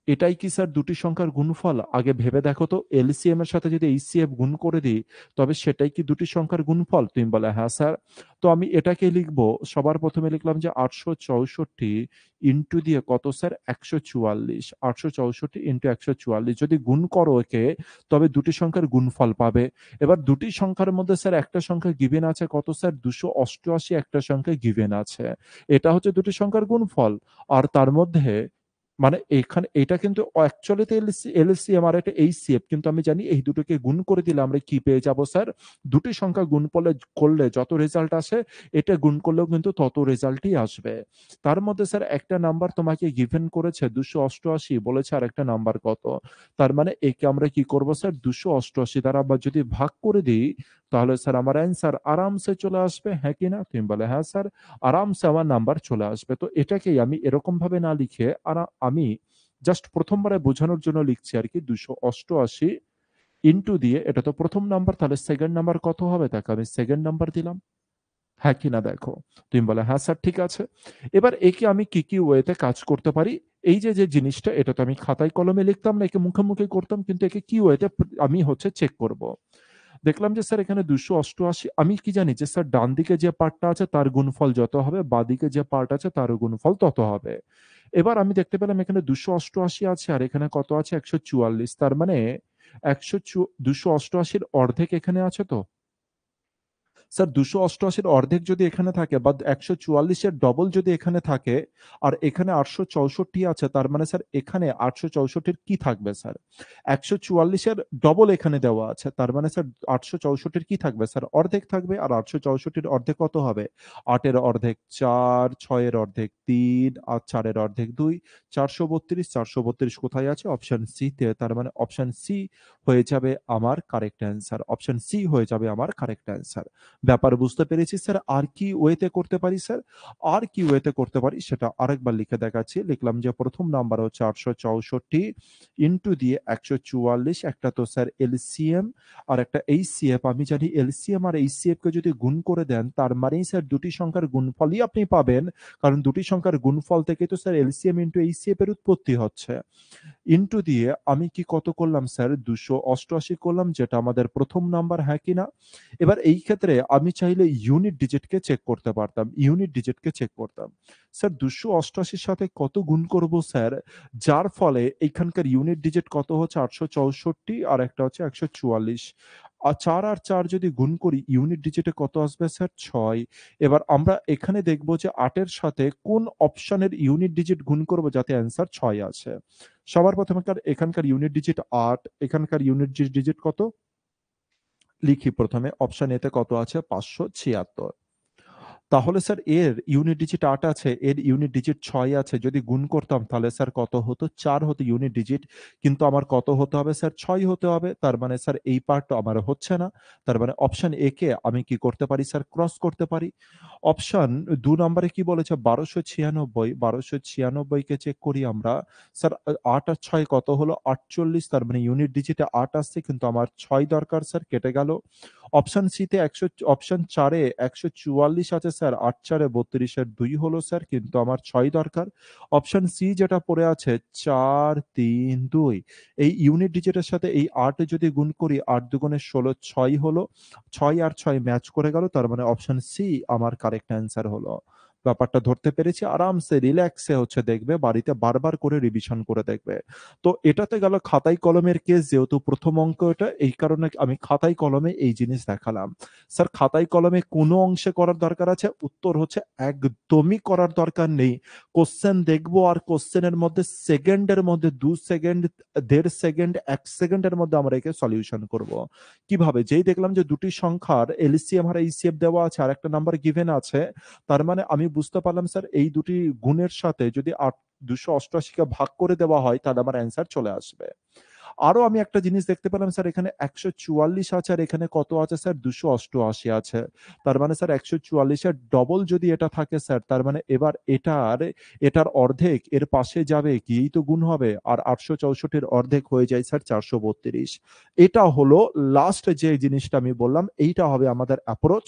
এটাই কি স্যার দুটি সংখ্যার গুণফল? আগে ভেবে দেখো তো, এলসিএম এর সাথে যদি এইচসিএফ গুণ করে দিই, তবে সেটাই কি দুটি সংখ্যার গুণফল? তুমি বলে হ্যাঁ স্যার। তো আমি এটাকে লিখবো, সবার প্রথমে লিখলাম যে 864 ইন্টু দিয়ে কত স্যার, 144, 864 ইন্টু 144 যদি গুণ করো একে, তবে দুটি সংখ্যার গুণফল পাবে। এবার দুটি সংখ্যার মধ্যে স্যার একটা সংখ্যা গিভেন আছে কত স্যার, 288, একটা সংখ্যা গিভেন আছে, এটা হচ্ছে দুটি সংখ্যার গুণফল। আর তার মধ্যে মানে এখানে এটা কিন্তু অ্যাকচুয়ালিতে এলসিএম আর এটা এইচসিএফ, কিন্তু আমি জানি এই দুটোকে গুণ করে দিলে আমরা কি পেয়ে যাব স্যার, দুটি সংখ্যা গুণ করলে যত রেজাল্ট আসে, এটা গুণ করলেও কিন্তু তত রেজাল্টই আসবে। তার মধ্যে স্যার একটা নাম্বার তোমাকে গিভেন করেছে 288, বলেছে আর একটা নাম্বার কত, তার মানে একে আমরা কি করব স্যার, 288 দ্বারা আবার যদি ভাগ করে দিই, তাহলে স্যার আমার অ্যান্সার আরামসে চলে আসবে, হ্যাঁ কি না? তুমি বলে হ্যাঁ স্যার, আরামসে আমার নাম্বার চলে আসবে। তো এটাকেই আমি এরকম ভাবে না লিখে, আর আমি জাস্ট প্রথমবারে বোঝানোর জন্য লিখছি আর কি, 288 ইন্টু দিয়ে, এটা তো প্রথম নাম্বার, তাহলে সেকেন্ড নাম্বার কত হবে, তাকে আমি সেকেন্ড নাম্বার দিলাম, হ্যাঁ কি না দেখো। তুমি বলে হ্যাঁ স্যার ঠিক আছে। এবার একে আমি কি কি ওয়েতে কাজ করতে পারি, এই যে যে জিনিসটা, এটা তো আমি খাতায় কলমে লিখতাম না, একে মুখে মুখে করতাম, কিন্তু একে কি ওয়েতে আমি হচ্ছে চেক করব। দেখলাম যে স্যার এখানে 288, আমি কি জানি যে স্যার ডান দিকে যে পার্টটা আছে তার গুণফল যত হবে, বাদিকে যে পার্ট আছে তার গুণফল তত হবে। এবার আমি দেখতে পেলাম এখানে 288 আছে আর এখানে কত আছে, 144, তার মানে 288 অর্ধেক এখানে আছে তো, স্যার 288 অর্ধেক যদি এখানে থাকে বা 144 এর ডবল যদি এখানে থাকে আর এখানে 864 আছে, তার মানে স্যার এখানে 864 এর কি থাকবে স্যার? 144 এর ডবল এখানে দেওয়া আছে, তার মানে স্যার 864 এর কি থাকবে স্যার? অর্ধেক থাকবে। আর 864 এর অর্ধেক কত হবে? 8 এর অর্ধেক 4, 6 এর অর্ধেক 3 আর 4 এর অর্ধেক 2, 432। 432 কোথায় আছে? অপশন সি তে। তার মানে অপশন সি হয়ে যাবে আমার কারেক্ট অ্যান্সার। অপশন সি হয়ে যাবে আমার কারেক্ট অ্যান্সার। ব্যাপার বুঝতে পেরেছি স্যার। আর কি ওয়েতে করতে পারি স্যার? আর কি ওয়েতে করতে পারি সেটা আরেকবার লিখে দেখাচ্ছি। লিখলাম যে প্রথম নাম্বার হচ্ছে 864 ইনটু দিয়ে 144। একটা তো স্যার এলসিএম আর একটা এইচসিএফ। আমি জানি এলসিএম আর এইচসিএফ কে যদি গুণ করে দেন তার মানেই স্যার দুটি সংখ্যার গুণফলই আপনি পাবেন। কারণ দুটি সংখ্যার গুণফল থেকে তো স্যার এলসিএম ইনটু এইচসিএফ এর উৎপত্তি হচ্ছে। ইনটু দিয়ে আমি কি কত করলাম স্যার? 288 করলাম, যেটা আমাদের প্রথম নাম্বার, হ্যাঁ কিনা? এবার এই ক্ষেত্রে আমি চাইলে ইউনিট ডিজিটকে চেক করতে পারতাম। ইউনিট ডিজিটকে চেক করতাম। স্যার 288 সাথে কত গুণ করব স্যার? যার ফলে এইখানকার ইউনিট ডিজিট কত হচ্ছে? 864 আর একটা হচ্ছে 144। 4 আর 4 যদি গুণ করি ইউনিট ডিজিটে কত আসবে স্যার? 6। এবার আমরা এখানে দেখব যে 8 এর সাথে কোন অপশনের ইউনিট ডিজিট গুণ করব যাতে অ্যান্সার 6 আসে। সবার প্রথমে এখানকার ইউনিট ডিজিট 8, এখানকার ইউনিট ডিজিট কত? লিখি প্রথমে। অপশন এতে কত আছে? 576। তাহলে স্যার এর ইউনিট ডিজিট 8 আছে, এর ইউনিট ডিজিট 6 আছে। যদি গুণ করতাম তাহলে স্যার কত হতো? 4 হতো ইউনিট ডিজিট। কিন্তু আমার কত হতে হবে স্যার? 6 হতে হবে। তার মানে স্যার এই পার্টটা আমার হচ্ছে না। তার মানে অপশন এ কে আমি কি করতে পারি স্যার? ক্রস করতে পারি। অপশন 2 নম্বরে কি বলেছে? 1296। 1296 কে চেক করি আমরা। স্যার 8 আর 6 কত হলো? 48। তার মানে ইউনিট ডিজিটে 8 আসছে কিন্তু আমার 6 দরকার স্যার, কেটে গেল। অপশন সি তে অপশন 4 এ 144 আছে স্যার, ৮ ৪ এ 32 এর 2 হলো স্যার, কিন্তু আমার 6 দরকার। অপশন সি যেটা পড়ে আছে 4 3 2, এই ইউনিট ডিজিটের সাথে এই 8 যদি গুণ করি 8 দুগুণে 16, 6 হলো। 6 আর 6 ম্যাচ করে গেল, তার মানে অপশন সি আমার কারেক্ট অ্যান্সার হলো। ব্যাপারটা ধরতে পেরেছি। আরামসে রিল্যাক্সে হচ্ছে দেখবে, বাড়িতে বারবার করে রিভিশন করে দেখবে। তো এটাতে গেল খাতায় কলমের কেস, যেহেতু প্রথম অঙ্ক এটা, এই কারণে আমি খাতায় কলমে এই জিনিস দেখালাম। স্যার খাতায় কলমে কোনো অংশে করার দরকার আছে? উত্তর হচ্ছে একদমই করার দরকার নেই। কোশ্চেন দেখবো আর কোশ্চেনের মধ্যে সেকেন্ডের মধ্যে 2 সেকেন্ড, 1.5 সেকেন্ড, 1 সেকেন্ডের মধ্যে আমরা একে সলিউশন করব। কিভাবে? যেই দেখলাম যে দুটি সংখ্যার এলসিএম আর এইচসিএফ দেওয়া আছে আর একটা নাম্বার গিভেন আছে, তার মানে আমি বুঝতে পারলাম স্যার এই দুটি গুণের সাথে যদি 288 কে ভাগ করে দেওয়া হয় তাহলে আমার অ্যান্সার চলে আসবে। আরো আমি একটা জিনিস দেখতে পেলাম স্যার, এখানে 144 আছে আর এখানে কত আছে স্যার? 288 আছে। তার মানে স্যার 144 এর ডবল যদি এটা থাকে স্যার, তার মানে এবার এটার অর্ধেক এর পাশে যাবে, গিয়েই তো গুণ হবে। আর 864 এর অর্ধেক হয়ে যায় স্যার 432। এটা হলো লাস্ট যে জিনিসটা আমি বললাম, এইটা হবে আমাদের অ্যাপ্রোচ।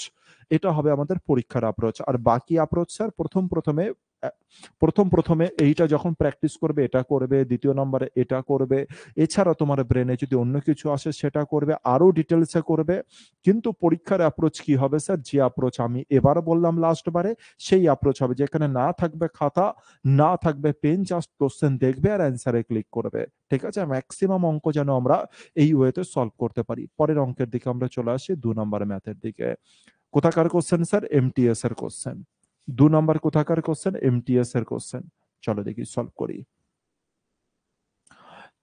এটা হবে আমাদের পরীক্ষার অ্যাপ্রোচ। আর বাকি অ্যাপ্রোচ স্যার প্রথমে এইটা যখন প্র্যাকটিস করবে এটা করবে, দ্বিতীয় নম্বরে এটা করবে। এছাড়া তোমার ব্রেনে যদি অন্য কিছু আসে সেটা করবে, আরো ডিটেলসে করবে। কিন্তু পরীক্ষার অ্যাপ্রোচ কি হবে স্যার? যে অ্যাপ্রোচ আমি এবার বললাম লাস্ট বারে, সেই অ্যাপ্রোচ হবে যেখানে না থাকবে খাতা, না থাকবে পেন, জাস্ট কোশ্চেন দেখবে আর অ্যান্সারে ক্লিক করবে। ঠিক আছে? ম্যাক্সিমাম অঙ্ক যেন আমরা এই ওয়েতে সলভ করতে পারি। পরের অঙ্কের দিকে আমরা চলে আসি, 2 নম্বর ম্যাথের দিকে। কোথাকার কোশ্চেন স্যার? এমটিএস এর কোশ্চেন। 2 নম্বর কোথাকার কোশ্চেন? এমটিএস এর কোশ্চেন। চলো দেখি সলভ করি।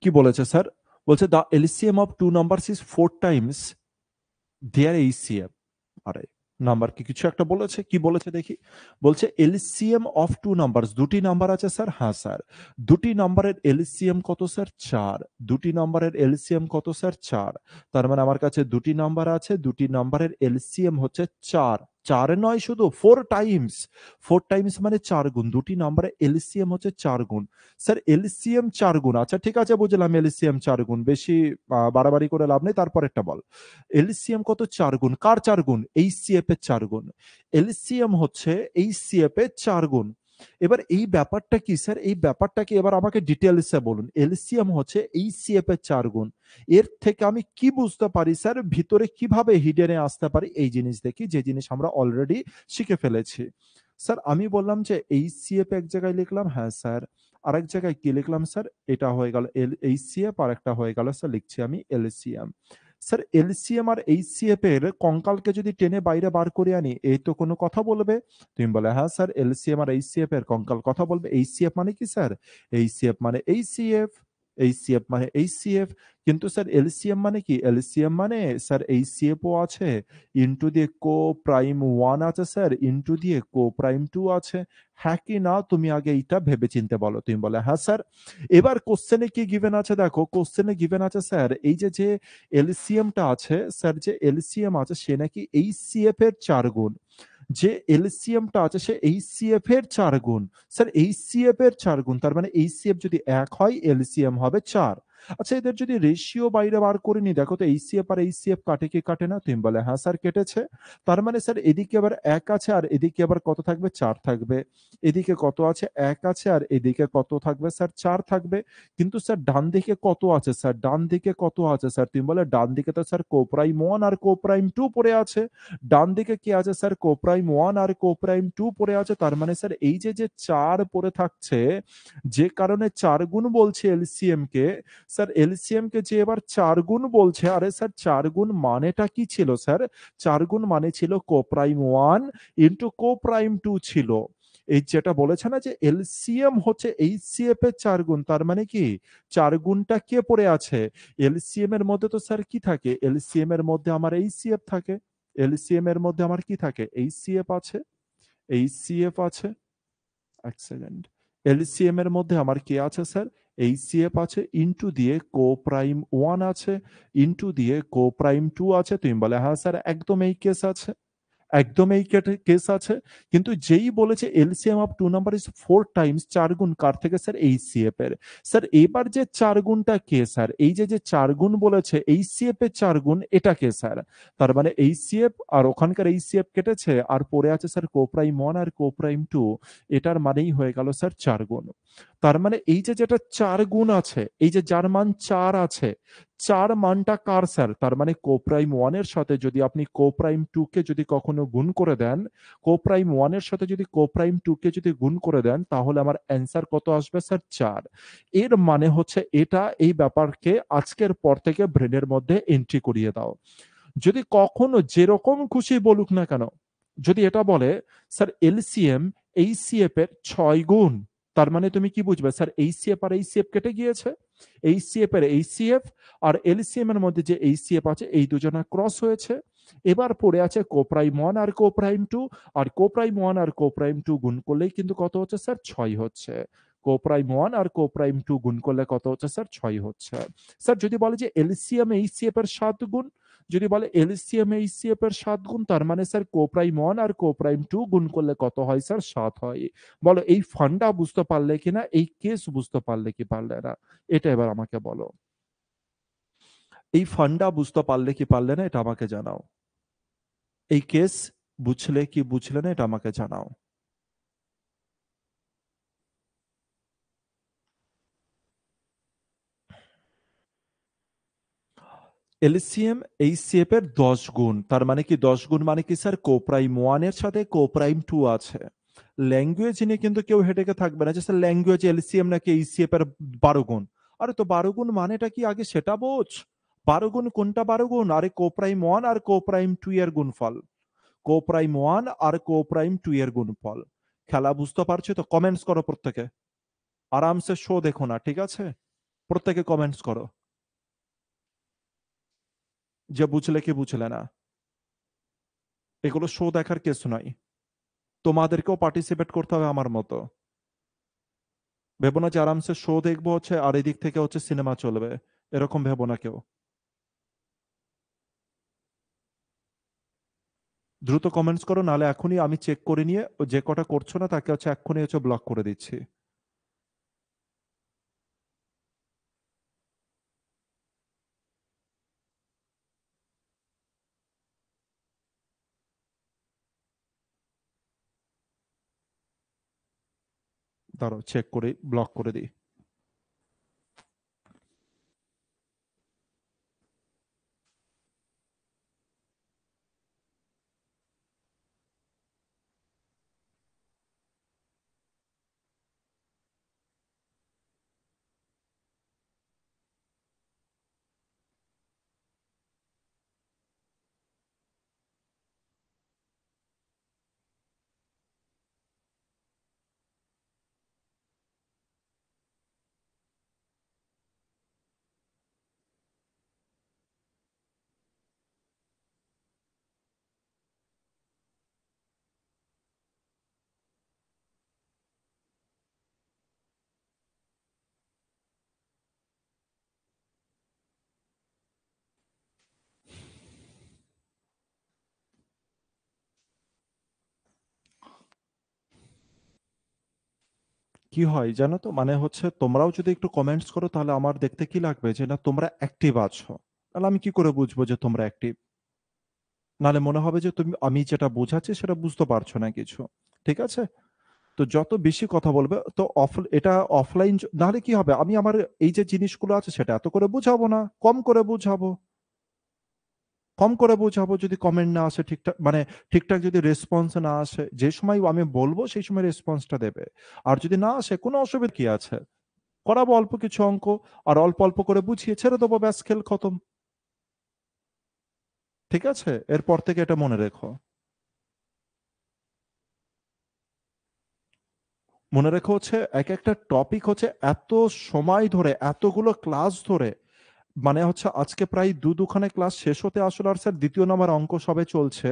কি বলেছে স্যার? বলছে the LCM of two numbers is 4 times their HCF. আরে নাম্বার কি কিছু একটা বলেছে? কি বলেছে দেখি। বলছে এলসিএম অফ টু নাম্বারস, দুটি নাম্বার আছে স্যার। হ্যাঁ স্যার। দুটি নাম্বারের এলসিএম কত স্যার? 4। দুটি নাম্বারের এলসিএম কত স্যার? 4। তার মানে আমার কাছে দুটি নাম্বার আছে, দুটি নাম্বারের এলসিএম হচ্ছে 4। 4 নয়, শুধু 4 টাইমস। 4 টাইমস মানে 4 গুণ। দুটি নাম্বারের এলসিএম হচ্ছে 4 গুণ। স্যার এলসিএম 4 গুণ, আচ্ছা ঠিক আছে বুঝলাম এলসিএম 4 গুণ, বেশি বাড়াবাড়ি করে লাভ নেই, তারপরেরটা বল। এলসিএম কত? 4 গুণ। কার 4 গুণ? এইচসিএফ এর 4 গুণ। এলসিএম হচ্ছে এইচসিএফ এর 4 গুণ। এবার এই ব্যাপারটা কি স্যার? এই ব্যাপারটা কি এবার আমাকে ডিটেইলসে বলুন। এলসিএম হচ্ছে এইচসিএফ এর 4 গুণ। এর থেকে আমি কি বুঝতে পারি স্যার? ভিতরে কিভাবে হিডেনে আসতে পারি এই জিনিস দেখি, যে জিনিস আমরা অলরেডি শিখে ফেলেছি। স্যার আমি বললাম যে এইচসিএফ এক জায়গায় লিখলাম, হ্যাঁ স্যার। আরেক জায়গায় কি লিখলাম স্যার? এটা হয়ে গেল এইচসিএফ, আর একটা হয়ে গেল স্যার লিখছি আমি এলসিএম। স্যার এলসিএম আর এইচসিএফ এর কঙ্কালকে যদি টেনে বাইরে বার করে আনি, এই তো কোনো কথা বলবে? তুমি বলে, "হ্যাঁ স্যার, এলসিএম আর এইচসিএফ এর কঙ্কাল কথা বলবে।" এইচসিএফ মানে কি স্যার? এইচসিএফ মানে এইচসিএফ, এইচসিএফ মানে এইচসিএফ। কিন্তু স্যার এলসিএম মানে কি? এলসিএম মানে স্যার এইচসিএফ ও আছে, ইনটু দিয়ে কো-প্রাইম 1 আছে স্যার, ইনটু দিয়ে কো-প্রাইম 2 আছে। হ্যাঁ কি না? তুমি আগে এইটা ভেবে-চিন্তে বলো। তুমি বলে, "হ্যাঁ স্যার।" এবার কোশ্চেনে কি গিভেন আছে দেখো, কোশ্চেনে গিভেন আছে স্যার এই যে এলসিএমটা আছে, স্যার যে এলসিএম আছে সে নাকি এইচসিএফ এর ৪ গুণ। যে এলসিএমটা আছে সে এইচসিএফ এর ৪ গুণ। স্যার এইচসিএফ এর ৪ গুণ, তার মানে এইচসিএফ যদি ১ হয় এলসিএম হবে ৪। আচ্ছা, এদের যদি রেশিও বাইরে বার করে নিই, দেখো তো এইচসিএফ আর এইচসিএফ কাটে কি কাটে না? তুমি বলে, "হ্যাঁ স্যার কেটেছে।" তার মানে স্যার এদিকে আবার ১ আছে আর এদিকে আবার কত থাকবে? ৪ থাকবে। এদিকে কত আছে? ১ আছে আর এদিকে কত থাকবে স্যার? ৪ থাকবে। কিন্তু স্যার ডান দিকে কত আছে স্যার? ডান দিকে কত আছে স্যার? তুমি বলে, "ডান দিকে তো স্যার কো-প্রাইম 1 আর কো-প্রাইম 2 পড়ে আছে।" ডান দিকে কি আছে স্যার? কো-প্রাইম 1 আর কো-প্রাইম 2 পড়ে আছে। তার মানে স্যার এই যে ৪ পড়ে থাকছে, যে কারণে ৪ গুণ বলছে এলসিএম কে, স্যার এলসিএম কে যে এবার ৪ গুণ বলছে, আরে স্যার ৪ গুণ মানেটা কি ছিল স্যার? ৪ গুণ মানে ছিল কো-প্রাইম 1 ইনটু কো-প্রাইম 2 ছিল। এই যেটা বলেছে না যে এলসিএম হচ্ছে এইচসিএফ এর ৪ গুণ, তার মানে কি ৪ গুণটা কে পড়ে আছে? এলসিএম এর মধ্যে তো স্যার কি থাকে? এলসিএম এর মধ্যে আমার এইচসিএফ থাকে। এলসিএম এর মধ্যে আমার কি থাকে? এইচসিএফ আছে, এইচসিএফ আছে। ১ সেকেন্ড। এলসিএম এর মধ্যে আমার কে আছে স্যার? এইচসিএফ আছে, ইনটু দিয়ে কো-প্রাইম 1 আছে, ইনটু দিয়ে কো-প্রাইম 2 আছে। তুমি বলে, "হ্যাঁ স্যার, একদম এই কেস আছে।" একদম এই কেস আছে। কিন্তু যেই বলেছে LCM of 2 number is 4 Times, ৪ গুণ কার থেকে স্যার? এইচসিএফ এর। স্যার এবার যে ৪ গুণটা কে স্যার? এই যে ৪ গুণ বলেছে এইচসিএফ এর ৪ গুণ এটা কে স্যার? তার মানে এইচসিএফ আর ওখানকার এইচসিএফ কেটেছে আর পড়ে আছে স্যার কো-প্রাইম 1 আর কো-প্রাইম 2, এটার মানেই হয়ে গেল স্যার ৪ গুণ। তার মানে এই যে যেটা ৪ গুণ আছে, এই যে যার মান ৪ আছে, ৪ মানটা কার স্যার? তার মানে কো-প্রাইম 1 এর সাথে যদি আপনি কো-প্রাইম 2 কে যদি কখনো গুণ করে দেন, কো-প্রাইম 1 এর সাথে যদি কো-প্রাইম 2 কে যদি গুণ করে দেন, তাহলে আমার অ্যান্সার কত আসবে স্যার? ৪। এর মানে হচ্ছে এটা, এই ব্যাপারকে আজকের পর থেকে ব্রেনের মধ্যে এন্ট্রি করিয়ে দাও। যদি কখনো যেরকম খুশি বলুক না কেন, যদি এটা বলে স্যার এলসিএম এইচসিএফ এর ৬ গুণ, তার মানে তুমি কি বুঝবে স্যার? এইচসিএফ আর এইচসিএফ কেটে গিয়েছে। এইচসিএফ এর এইচসিএফ আর এলসিএম এর মধ্যে যে এইচসিএফ আছে এই দুজনা ক্রস হয়েছে। এবার পড়ে আছে কো-প্রাইম 1 আর কো-প্রাইম 2, আর কো-প্রাইম 1 আর কো-প্রাইম 2 গুণ করলেই কিন্তু কত হচ্ছে স্যার? ৬ হচ্ছে। কো-প্রাইম 1 আর কো-প্রাইম 2 গুণ করলে কত হচ্ছে স্যার? ৬ হচ্ছে। স্যার যদি বলে যে এলসিএম এইচসিএফ এর ৭ গুণ, যদি বলে এলসিএম এইচসিএফ এর ৭ গুণ, তার মানে স্যার কো-প্রাইম 1 আর কো-প্রাইম 2 গুণ করলে কত হয় স্যার? ৭ হয়। বলো এই ফান্ডা বুঝতে পারলে কিনা? এই কেস বুঝতে পারলে কি পারলে না? এটা এবার আমাকে বলো। এই ফান্ডা বুঝতে পারলে কি পারলে না? এটা আমাকে জানাও। এই কেস বুঝলে কি বুঝলে না? এটা আমাকে জানাও। এলসিএম এইচসিএফ এর ১০ গুণ। তার মানে কি ১০ গুণ মানে কি স্যার? কো-প্রাইম 1 এর সাথে কো-প্রাইম 2 আছে। ল্যাঙ্গুয়েজ নিয়ে কিন্তু কেউ হেডেকে থাকবে না যে স্যার ল্যাঙ্গুয়েজ এলসিএম নাকি এইচসিএফ এর ১২ গুণ। আরে তো ১২ গুণ মানেটা কি আগে সেটা বোঝ। ১২ গুণ কোনটা ১২ গুণ? আরে কো-প্রাইম 1 আর কো-প্রাইম 2 এর গুণফল। কো-প্রাইম 1 আর কো-প্রাইম 2 এর গুণফল। খেলা বুঝতে পারছো তো? কমেন্টস করো প্রত্যেকে। আরামসে শো দেখো না, ঠিক আছে? প্রত্যেকে কমেন্টস করো। যে বুঝলে কি বুঝলে না। এগুলো শো দেখার কেস নয়। তোমাদেরকেও পার্টিসিপেট করতে হবে আমার মতো। ভেবো না যে আরামসে শো দেখবো হচ্ছে আর এদিক থেকে হচ্ছে সিনেমা চলবে। এরকম ভেবো না কেউ। দ্রুত কমেন্টস করো, নাহলে এখনই আমি চেক করে নিয়ে যে কটা করছো না তাকে হচ্ছে এক্ষুনি হচ্ছে ব্লক করে দিচ্ছি। দাঁড়াও চেক করে ব্লক করে দিই। কি হয় জানো তো? মানে হচ্ছে তোমরাও যদি একটু কমেন্টস করো তাহলে আমার দেখতে কি লাগবে যে না তোমরা অ্যাক্টিভ আছো। তাহলে আমি কি করে বুঝবো যে তোমরা অ্যাক্টিভ? নাহলে মনে হবে যে আমি যেটা বোঝাচ্ছি সেটা বুঝতে পারছো না কিছু। ঠিক আছে? তো যত বেশি কথা বলবে তো এটা অফলাইন নাহলে কি হবে? আমি আমার এই যে জিনিসগুলো আছে সেটা এত করে বুঝাবো না। কম করে বুঝাবো। কম করে বোঝাবো যদি কমেন্ট না আসে ঠিকঠাক, মানে ঠিকঠাক যদি রেসপন্স না আসে, যে সময় আমি বলবো সেই সময় রেসপন্সটা দেবে। আর যদি না আসে কোনো অসুবিধা কি আছে? করাবো অল্প কিছু অঙ্ক, আর অল্প অল্প করে বুঝিয়ে ছেড়ে দেবো, ব্যাস খেল খতম। ঠিক আছে? এরপর থেকে এটা মনে রেখো। মনে রেখো হচ্ছে এক একটা টপিক হচ্ছে এত সময় ধরে এতগুলো ক্লাস ধরে, মানে হচ্ছে আজকে প্রায় দুখানে ক্লাস শেষ হতে আসলে আর স্যার দ্বিতীয় নম্বর অঙ্ক সবে চলছে।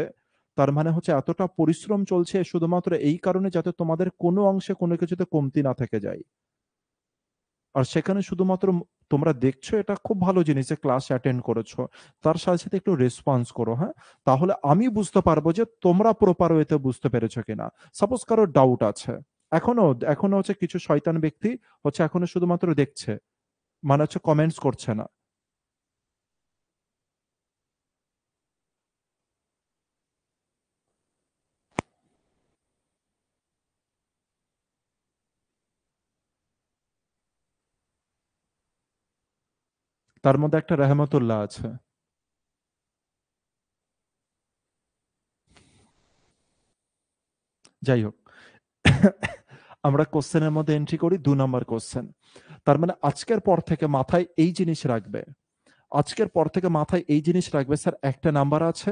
তার মানে হচ্ছে এতটা পরিশ্রম চলছে শুধুমাত্র এই কারণে যাতে তোমাদের কোনো অংশে কোনো কিছুতে কমতি না থেকে যায়। আর সেখানে শুধুমাত্র তোমরা দেখছো এটা খুব ভালো জিনিস যে ক্লাস অ্যাটেন্ড করেছো, তার সাথে সাথে একটু রেসপন্স করো, হ্যাঁ? তাহলে আমি বুঝতে পারবো যে তোমরা প্রপার ওয়েতে বুঝতে পেরেছো কিনা। সাপোজ কারো ডাউট আছে, এখনো এখনো হচ্ছে কিছু শয়তান ব্যক্তি হচ্ছে এখনো শুধুমাত্র দেখছে, মানে হচ্ছে কমেন্টস করছে না। তার মধ্যে একটা রহমতুল্লাহ আছে। যাই হোক, আমরা কোশ্চেনের মধ্যে এন্ট্রি করি 2 নম্বর কোশ্চেন। তার মানে আজকের পর থেকে মাথায় এই জিনিস রাখবে, আজকের পর থেকে মাথায় এই জিনিস রাখবে, স্যার একটা নাম্বার আছে,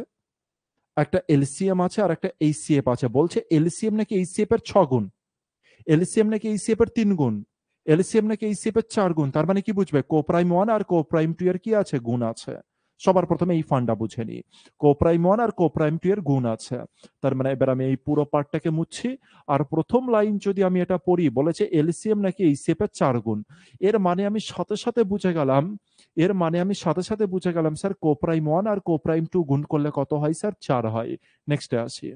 একটা এলসিএম আছে আর একটা এইচসিএফ আছে। বলছে এলসিএম নাকি এইচসিএফ এর 6 গুণ, এলসিএম নাকি এইচসিএফ এর 3 গুণ, এলসিএম নাকি এইচসিএফ এর 4 গুণ। তার মানে কি বুঝবে? কোপ্রাইম 1 আর কোপ্রাইম 2 এর কি আছে? গুণ আছে। সবার প্রথমে এই ফান্ডা বুঝে নি, কোপ্রাইম 1 আর কোপ্রাইম 2 এর গুণ আছে। তার মানে এবার আমি এই পুরো পার্টটাকে মুছছি। আর প্রথম লাইন যদি আমি এটা পড়ি, বলেছে এলসিএম নাকি এইচসিএফ এর 4 গুণ। এর মানে আমি সাথে সাথে বুঝে গেলাম, এর মানে আমি সাথে সাথে বুঝে গেলাম স্যার কোপ্রাইম 1 আর কোপ্রাইম 2 গুণ করলে কত হয় স্যার? 4 হয়। নেক্সটে আসি।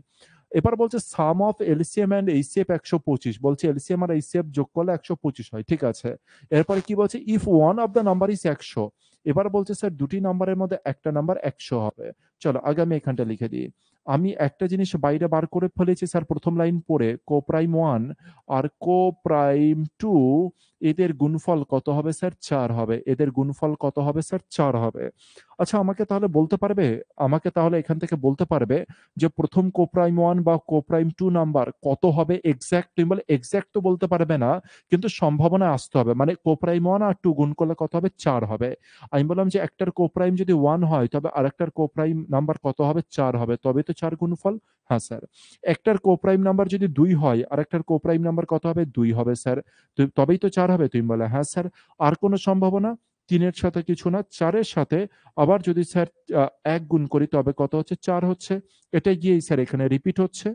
এবার বলছে সাম অফ এলসিএম এন্ড এইচসিএফ 125, বলছে এলসিএম আর এইচসিএফ যোগ করলে 125 হয়। ঠিক আছে। এরপরে কি বলছে? If one of the number is 100, এবার বলছে স্যার দুটি নাম্বারের মধ্যে একটা নাম্বার 100 হবে। চলো আগে আমি এখানটা লিখে দিই। আমি একটা জিনিস বাইরে বার করে ফেলেছি স্যার প্রথম লাইন পড়ে, কোপ্রাইম 1 আর কোপ্রাইম 2 এদের গুণফল কত হবে স্যার? 4 হবে। এদের গুণফল কত হবে স্যার? 4 হবে। আচ্ছা আমাকে তাহলে বলতে পারবে, আমাকে তাহলে এখান থেকে বলতে পারবে যে প্রথম কোপ্রাইম 1 বা কোপ্রাইম 2 নাম্বার কত হবে এক্সাক্ট? তুমি বলে এক্সাক্ট তো বলতে পারবে না, কিন্তু সম্ভাবনা আসতে হবে। মানে কোপ্রাইম 1 আর 2 গুণ করলে কত হবে? 4 হবে। আমি বললাম যে একটার কোপ্রাইম যদি 1 হয় তবে আরেকটার কোপ্রাইম নাম্বার কত হবে? 4 হবে। তবে তো 4 গুণফল। হ্যাঁ স্যার। একটার কোপ্রাইম নাম্বার যদি 2 হয় আরেকটার কোপ্রাইম নাম্বার কত হবে? 2 হবে স্যার। তবেই তো 4 হবে। তুমি বলে হ্যাঁ স্যার। আর কোনো সম্ভাবনা? 3 এর সাথে কিছু না, 4 এর সাথে আবার যদি স্যার 1 গুণ করি তবে কত হচ্ছে? 4 হচ্ছে। এটা গিয়েই স্যার এখানে রিপিট হচ্ছে।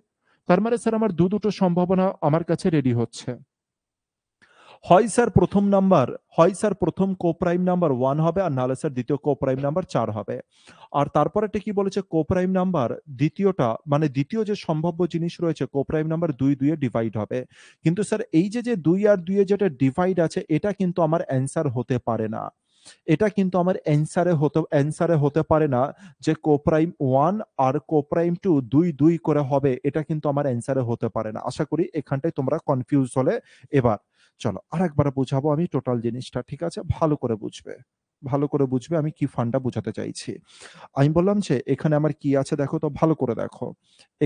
তার মানে স্যার আমার দুটো সম্ভাবনা আমার কাছে রেডি হচ্ছে। হয় স্যার প্রথম নাম্বার, হয় স্যার প্রথম কোপ্রাইম নাম্বার 1 হবে, আর নাহলে স্যার দ্বিতীয় কোপ্রাইম নাম্বার 4 হবে। আর তারপরেটা কি বলেছে? কোপ্রাইম নাম্বার দ্বিতীয়টা, মানে দ্বিতীয় যে সম্ভাব্য জিনিস রয়েছে কোপ্রাইম নাম্বার 2 2 এ ডিভাইড হবে। কিন্তু স্যার এই যে 2 আর 2 এ যেটা ডিভাইড আছে এটা কিন্তু আমার অ্যান্সার হতে পারে না। এটা কিন্তু আমার অ্যান্সারে হতে পারে না যে কোপ্রাইম 1 আর কোপ্রাইম 2 2 2 করে হবে, এটা কিন্তু আমার অ্যান্সারে হতে পারে না। আশা করি এখানটায় তোমরা কনফিউজ হলে। এবার চলো আরেকবার বুঝাবো আমি টোটাল জিনিসটা, ঠিক আছে? ভালো করে বুঝবে, ভালো করে বুঝবে আমি কি ফান্ডা বুঝাতে চাইছি। আমি বললাম যে এখানে আমার কি আছে দেখো তো, ভালো করে দেখো।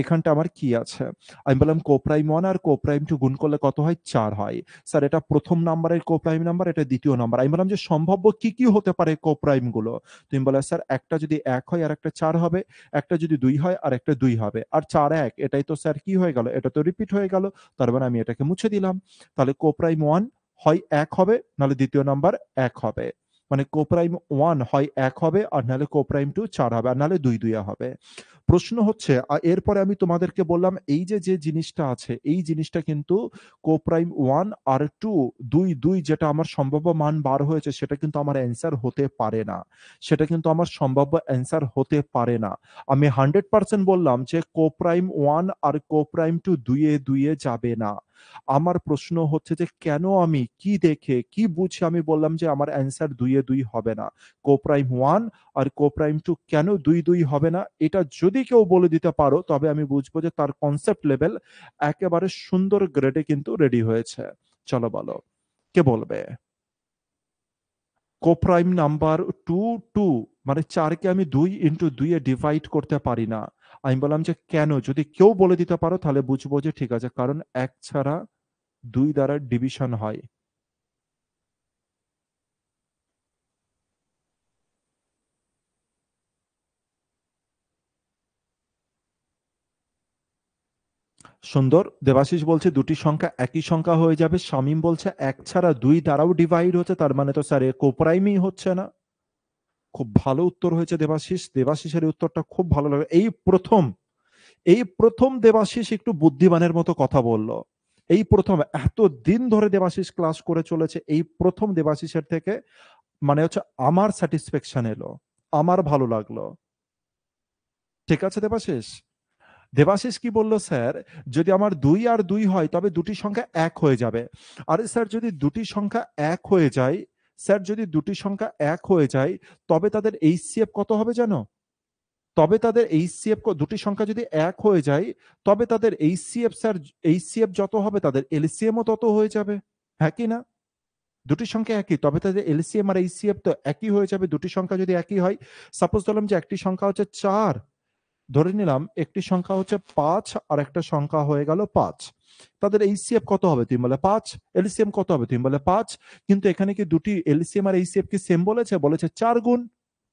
এখানটা আমার কি আছে? আমি বললাম কোপ্রাইম 1 আর কোপ্রাইম 2 গুণ করলে কত হয়? 4 হয়। স্যার এটা প্রথম নাম্বারের কোপ্রাইম নাম্বার, এটা দ্বিতীয় নাম্বার। আমি বললাম যে সম্ভাব্য কি কি হতে পারে কোপ্রাইম গুলো? তুমি বলে স্যার একটা যদি 1 হয় আর একটা 4 হবে, একটা যদি 2 হয় আর একটা 2 হবে। আর 4 1 এটাই তো স্যার কি হয়ে গেল? এটা তো রিপিট হয়ে গেল। তার মানে আমি এটাকে মুছে দিলাম। তাহলে কোপ্রাইম 1 হয় 1 হবে, নাহলে দ্বিতীয় নাম্বার 1 হবে। মানে কোপ্রাইম 1 হয় 1 হবে, আর নাহলে কোপ্রাইম 2 4 হবে, আর নাহলে 2 2 হবে। প্রশ্ন হচ্ছে এরপরে আমি তোমাদেরকে বললাম এই যে যে জিনিসটা আছে এই জিনিসটা কিন্তু কোপ্রাইম 1 আর 2 2 2 যেটা আমার সম্ভাব্য মান বার হয়েছে সেটা কিন্তু আমার অ্যান্সার হতে পারে না। সেটা কিন্তু আমার সম্ভাব্য অ্যান্সার হতে পারে না। আমি 100% বললাম যে কোপ্রাইম 1 আর কোপ্রাইম 2 2 এ যাবে না। আমার প্রশ্ন হচ্ছে যে কেন আমি কি দেখে কি বুঝে আমি বললাম যে আমার অ্যান্সার 2 এ 2 হবে না। কোপ্রাইম 1 আর কোপ্রাইম 2 কেন 2 2 হবে না? এটা যদি কেউ বলে দিতে পারো তবে আমি বুঝবো যে তার কনসেপ্ট লেভেল একেবারে সুন্দর গ্রেডে কিন্তু রেডি হয়েছে। চলো বলো। কে বলবে? কোপ্রাইম নাম্বার 2 2 মানে 4 কে আমি 2 ইনটু 2 এ ডিভাইড করতে পারি না। আমি বললাম যে কেন? যদি কেউ বলে দিতে পারো তাহলে বুঝবো যে ঠিক আছে। কারণ 1 ছাড়া 2 দ্বারা ডিভিশন হয়। সুন্দর। দেবাশিস বলছে দুটি সংখ্যা একই সংখ্যা হয়ে যাবে। শামীম বলছে 1 ছাড়া 2 দ্বারাও ডিভাইড হচ্ছে। তার মানে তো স্যার এ কোপ্রাইমই হচ্ছে না। খুব ভালো উত্তর হয়েছে দেবাশিস। দেবাশিসের এই উত্তরটা খুব ভালো লাগলো। এই প্রথম দেবাশিস একটু বুদ্ধিমানের মতো কথা বলল। এই প্রথম এতদিন ধরে দেবাশিস ক্লাস করে চলেছে। এই প্রথম দেবাশিসের থেকে মানে হচ্ছে আমার স্যাটিসফ্যাকশন এলো। আমার ভালো লাগলো। ঠিক আছে দেবাশিস? দেবাশিস কি বলল স্যার, যদি আমার 2 আর 2 হয় তবে দুটি সংখ্যা 1 হয়ে যাবে। আরে স্যার যদি দুটি সংখ্যা 1 হয়ে যায়, স্যার যদি দুটি সংখ্যা 1 হয়ে যায় তবে তাদের এইচসিএফ কত হবে জানো? তবে তাদের এইচসিএফ দুটি সংখ্যা যদি 1 হয়ে যায় তবে তাদের এইচসিএফ স্যার এইচসিএফ যত হবে তাদের এলসিএমও তত হয়ে যাবে। হ্যাঁ কি না? দুটি সংখ্যা একই তবে তাদের এলসিএম আর এইচসিএফ তো একই হয়ে যাবে। দুটি সংখ্যা যদি একই হয়, সাপোজ ধরলাম যে একটি সংখ্যা হচ্ছে 4, ধরে নিলাম একটি সংখ্যা হচ্ছে 5 আর একটা সংখ্যা হয়ে গেল 5। তাদের এইচসিএফ কত হবে? তুমি বলে 5। এলসিএম কত হবে? তুমি বলে 5। কিন্তু এখানে কি দুটি এলসিএম আর এইচসিএফ কি সেম বলেছে? বলেছে 4 গুণ।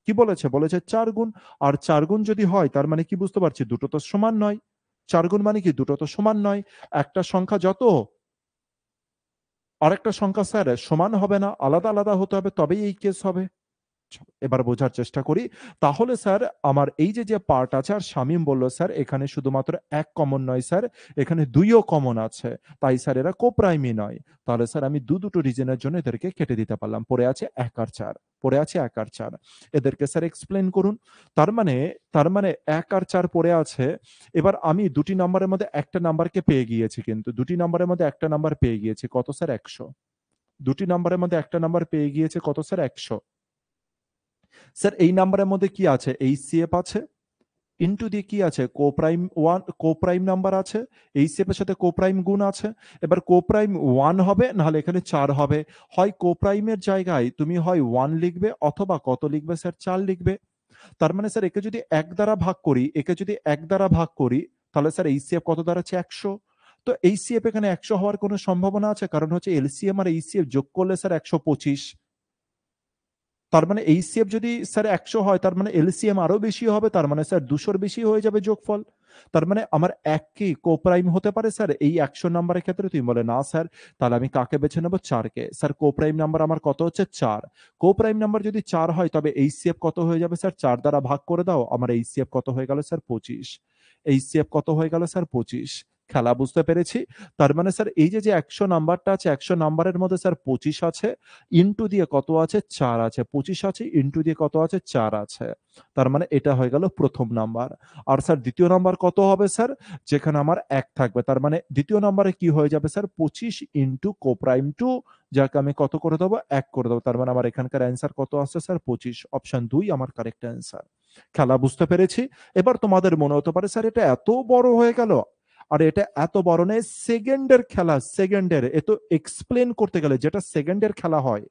কি বলেছে? বলেছে 4 গুণ। আর 4 গুণ যদি হয় তার মানে কি বুঝতে পারছি? দুটো তো সমান নয়। 4 গুণ মানে কি? দুটো তো সমান নয়। একটা সংখ্যা যত আরেকটা সংখ্যা স্যার সমান হবে না, আলাদা আলাদা হতে হবে, তবেই এই কেস হবে। এবার বোঝার চেষ্টা করি। তাহলে স্যার আমার এই যে পার্ট আছে, আর শামীম বলল স্যার এখানে শুধুমাত্র 1 কমন নয় স্যার, এখানে 2 ও কমন আছে। তাই স্যার এরা কোপ্রাইমই নয়। তাহলে স্যার আমি দুটো রিজনের জন্য এদেরকে কেটে দিতে পারলাম। পড়ে আছে 1 আর 4। পড়ে আছে 1 আর 4। এদেরকে স্যার এক্সপ্লেইন করুন। তার মানে 1 আর 4 পড়ে আছে। এবার আমি দুটি নাম্বারের মধ্যে একটা নাম্বারকে পেয়ে গিয়েছি, কিন্তু দুটি নাম্বারের মধ্যে একটা নাম্বার পেয়ে গিয়েছি। কত স্যার? 100। দুটি নাম্বারের মধ্যে একটা নাম্বার পেয়ে গিয়েছে কত স্যার? 100। স্যার এই নাম্বারের মধ্যে কি আছে? এইচসিএফ আছে, ইনটু দিয়ে কি আছে? কোপ্রাইম 1 কোপ্রাইম নাম্বার আছে। এইচসিএফ এর সাথে কোপ্রাইম গুণ আছে। এবার কোপ্রাইম 1 হবে নাহলে এখানে 4 হবে। হয় কোপ্রাইমের জায়গায় তুমি হয় 1 লিখবে অথবা কত লিখবে স্যার? 4 লিখবে। তার মানে স্যার একে যদি 1 দ্বারা ভাগ করি, তাহলে স্যার এইচসিএফ কত দাঁড়াচ্ছে? 100। তো এইচসিএফ এখানে 100 হওয়ার কোনো সম্ভাবনা আছে? কারণ হচ্ছে এলসিএম আর এইচসিএফ যোগ করলে স্যার 125। তার মানে এইচসিএফ যদি স্যার 100 হয় তার মানে এলসিএম আরো বেশি হবে, তার মানে স্যার 200 বেশি হয়ে যাবে যোগফল। তার মানে আমার 1 কি কোপ্রাইম হতে পারে স্যার এই 100 নাম্বারের ক্ষেত্রে? তুমি বলে না স্যার। তাহলে আমি কাকে বেছে নেব? 4 কে। স্যার কোপ্রাইম নাম্বার আমার কত হচ্ছে? 4। কোপ্রাইম নাম্বার যদি 4 হয় তবে এইচসিএফ কত হয়ে যাবে স্যার? 4 দ্বারা ভাগ করে দাও। আমার এইচসিএফ কত হয়ে গেল স্যার? 25। এইচসিএফ কত হয়ে গেল স্যার? 25। খেলা বুঝতে পেরেছি? তার মানে স্যার এই যে 100 নাম্বারটা আছে, 100 নাম্বারের মধ্যে স্যার 25 আছে, ইনটু দিয়ে কত আছে? 4 আছে। 25 আছে, ইনটু দিয়ে কত আছে? 4 আছে। তার মানে এটা হয়ে গেল প্রথম নাম্বার। আর স্যার দ্বিতীয় নাম্বার কত হবে স্যার? যেখানে আমার 1 থাকবে। তার মানে দ্বিতীয় নাম্বারে কি হয়ে যাবে স্যার? 25 ইনটু কোপ্রাইম 2, যাকে আমি কত করে দেবো? 1 করে দেবো। তার মানে আমার এখানকার অ্যান্সার কত আসছে স্যার? 25। অপশন 2 আমার কারেক্ট অ্যান্সার। খেলা বুঝতে পেরেছি? এবার তোমাদের মনে হতে পারে স্যার এটা এত বড় হয়ে গেল। আর এটা এত বড় নয়, সেকেন্ডের খেলা, সেকেন্ডের। এ তো এক্সপ্লেন করতে গেলে যেটা সেকেন্ডের খেলা হয়,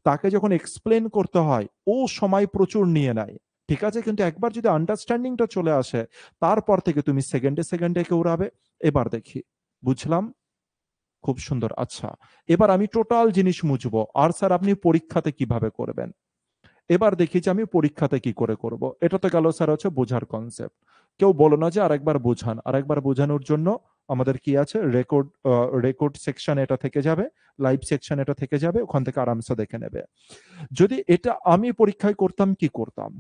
তাকে যখন এক্সপ্লেন করতে হয় ও সময় প্রচুর নিয়ে নেয়। ঠিক আছে? কিন্তু একবার যদি আন্ডারস্ট্যান্ডিংটা চলে আসে তারপর থেকে তুমি সেকেন্ডে সেকেন্ডে একে উড়াবে। এবার দেখি। বুঝলাম? খুব সুন্দর। আচ্ছা, এবার আমি টোটাল জিনিস মুছবো। আর স্যার আপনি পরীক্ষাতে কিভাবে করবেন? এবার দেখি যে আমি পরীক্ষাতে কি করে করব। এটা তো গেল স্যার হচ্ছে বোঝার কনসেপ্ট। কেউ বলো না যে আরেকবার বোঝান। আরেকবার বোঝানোর জন্য আমাদের কি আছে? রেকর্ড সেকশন এটা থেকে যাবে, লাইভ সেকশন এটা থেকে যাবে। ওখান থেকে আরামসে দেখে নেবে। যদি এটা আমি পরীক্ষায় করতাম কি করতাম?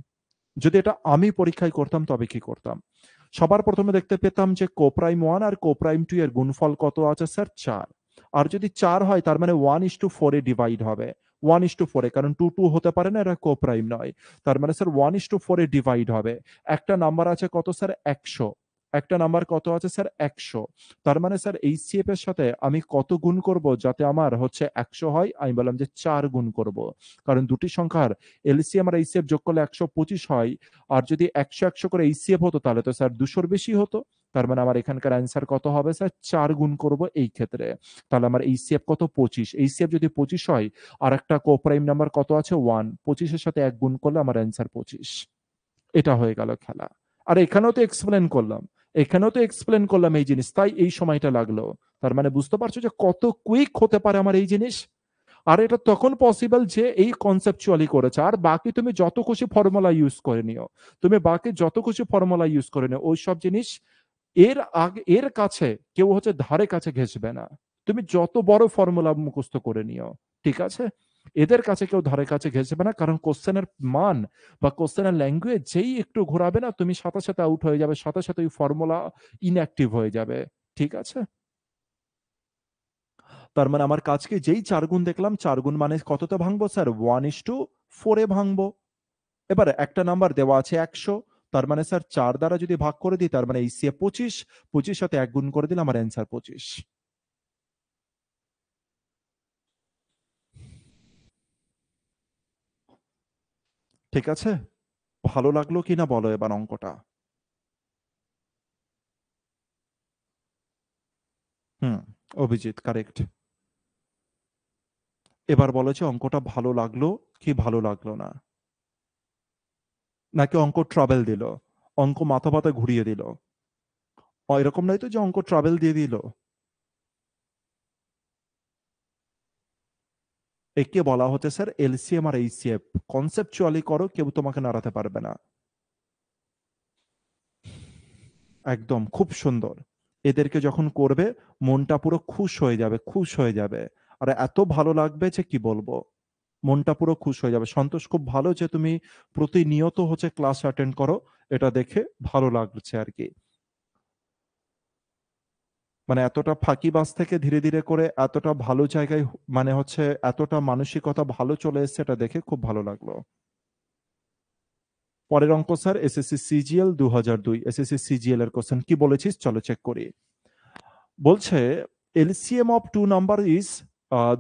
যদি এটা আমি পরীক্ষায় করতাম তবে কি করতাম? সবার প্রথমে দেখতে পেতাম যে কোপ্রাইম 1 আর কোপ্রাইম 2 এর গুণফল কত আছে স্যার? 4। আর যদি 4 হয় তার মানে 1:4 এ ডিভাইড হবে। 1:4 এ, কারণ 2 2 হতে পারে না, এরা কোপ্রাইম নয়। তার মানে স্যার 1:4 এ ডিভাইড হবে। একটা নাম্বার আছে কত স্যার? 100। একটা নাম্বার কত আছে স্যার 100। তার মানে স্যার এইচসিএফ এর সাথে আমি কত গুণ করব যাতে আমার হচ্ছে 100 হয়? আমি বললাম যে 4 গুণ করব। কারণ দুটি সংখ্যার এলসিএম আর এইচসিএফ যোগ করলে 125 হয়। আর যদি 100 করে এইচসিএফ হতো তাহলে তো স্যার 200 বেশি হতো। তার মানে আমার এখানকার অ্যান্সার কত হবে স্যার? 4 গুণ করব এই ক্ষেত্রে। তাহলে আমার এইচসিএফ কত? 25। এইচসিএফ যদি 25 হয় আর একটা কোপ্রাইম নাম্বার কত আছে? 1। 25 এর সাথে 1 গুণ করলে আমার অ্যান্সার 25। এটা হয়ে গেল খেলা। আর এখানেও তো এক্সপ্লেন করলাম। এখানেও তো এক্সপ্লেন করলাম এই জিনিস। তাই এই সময়টা লাগলো। তার মানে বুঝতে পারছো যে কত কুইক হতে পারে আমার এই জিনিস? আর এটা তখন পসিবল যে এই কনসেপচুয়ালি করেছে। আর বাকি তুমি যত খুশি ফর্মুলা ইউজ করে নিও। তুমি বাকি যত খুশি ফর্মুলা ইউজ করে নিও। ওইসব জিনিস এর কাছে কেউ হচ্ছে ধারে কাছে ঘেঁষবে না। তুমি যত বড় ফর্মুলা মুখস্থ করে নিও। ঠিক আছে? এদের কাছে কেউ ধারে কাছে ঘেঁষবে না। কারণ কোশ্চেনের মান বা কোশ্চেনের ল্যাঙ্গুয়েজ যেই একটু ঘোরাবে না তুমি সাথে আউট হয়ে যাবে। সাথে ওই ফর্মুলা ইনঅ্যাক্টিভ হয়ে যাবে। ঠিক আছে? তার মানে আমার কাজকে যেই ৪ গুণ দেখলাম ৪ গুণ মানে কততে ভাঙবো স্যার? 1:4 এ ভাঙবো। এবার একটা নাম্বার দেওয়া আছে ১০০। তার মানে স্যার ৪ দ্বারা যদি ভাগ করে দিই তার মানে এইচসিএফ ২৫। ২৫ সাথে ১ গুণ করে দিলে আমার অ্যান্সার ২৫। ঠিক আছে? ভালো লাগলো কিনা বলো এবার অঙ্কটা? হুম, অভিজিৎ কারেক্ট। এবার বলো যে অঙ্কটা ভালো লাগলো কি ভালো লাগলো না? নাকি অঙ্ক ট্রাবল দিল? অঙ্ক মাথা পাতা ঘুরিয়ে দিল? এরকম নয় তো যে অঙ্ক ট্রাবল দিয়ে দিল? একে বলা হচ্ছে স্যার এলসিএম আর এইচসিএফ। কনসেপচুয়ালি করো, কেউ তোমাকে নাড়াতে পারবে না। একদম খুব সুন্দর। এদেরকে যখন করবে মনটা পুরো খুশ হয়ে যাবে, খুশ হয়ে যাবে। আর এত ভালো লাগবে যে কি বলবো। মনটা পুরো খুশ হয়ে যাবে। সন্তোষ, খুব ভালো যে তুমি প্রতিনিয়ত হচ্ছে ক্লাস অ্যাটেন্ড করো। এটা দেখে ভালো লাগছে আরকি। মানে এতটা ফাঁকিবাজ থেকে ধীরে করে এতটা ভালো জায়গায় মানে হচ্ছে এতটা মানসিকতা ভালো চলে এসছে, এটা দেখে খুব ভালো লাগলো। পরের অঙ্ক sir SSC CGL ২০০২। SSC CGL এর কোশ্চেন কি বলেছিস চলো চেক করি। বলছে LCM of two number is,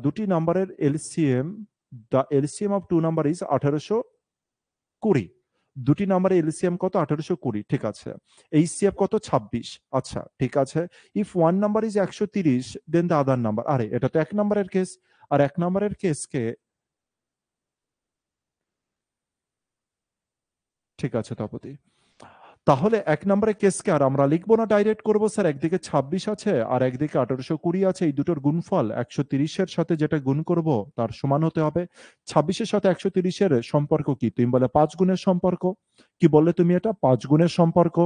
দুটি নাম্বারের LCM, the LCM of two number is 1820। দুটি নাম্বারের এলসিএম কত? 1820। ঠিক আছে। এইচসিএফ কত? 26। আচ্ছা ঠিক আছে। If one number is 130 then the other number. আরে এটা তো এক নাম্বারের কেস। আর এক নাম্বারের কেসকে ঠিক আছে তপতি। তাহলে ১ নম্বরের কেসকে আর আমরা লিখব না, ডাইরেক্ট করব স্যার। একদিকে ২৬ আছে আর একদিকে ১৮২০ আছে। এই দুটোর গুণফল ১৩০ এর সাথে যেটা গুণ করব তার সমান হতে হবে। ২৬ এর সাথে ১৩০ এর সম্পর্ক কি? তুমি বলে ৫ গুণের সম্পর্ক। কি বললে তুমি এটা? ৫ গুণের সম্পর্ক।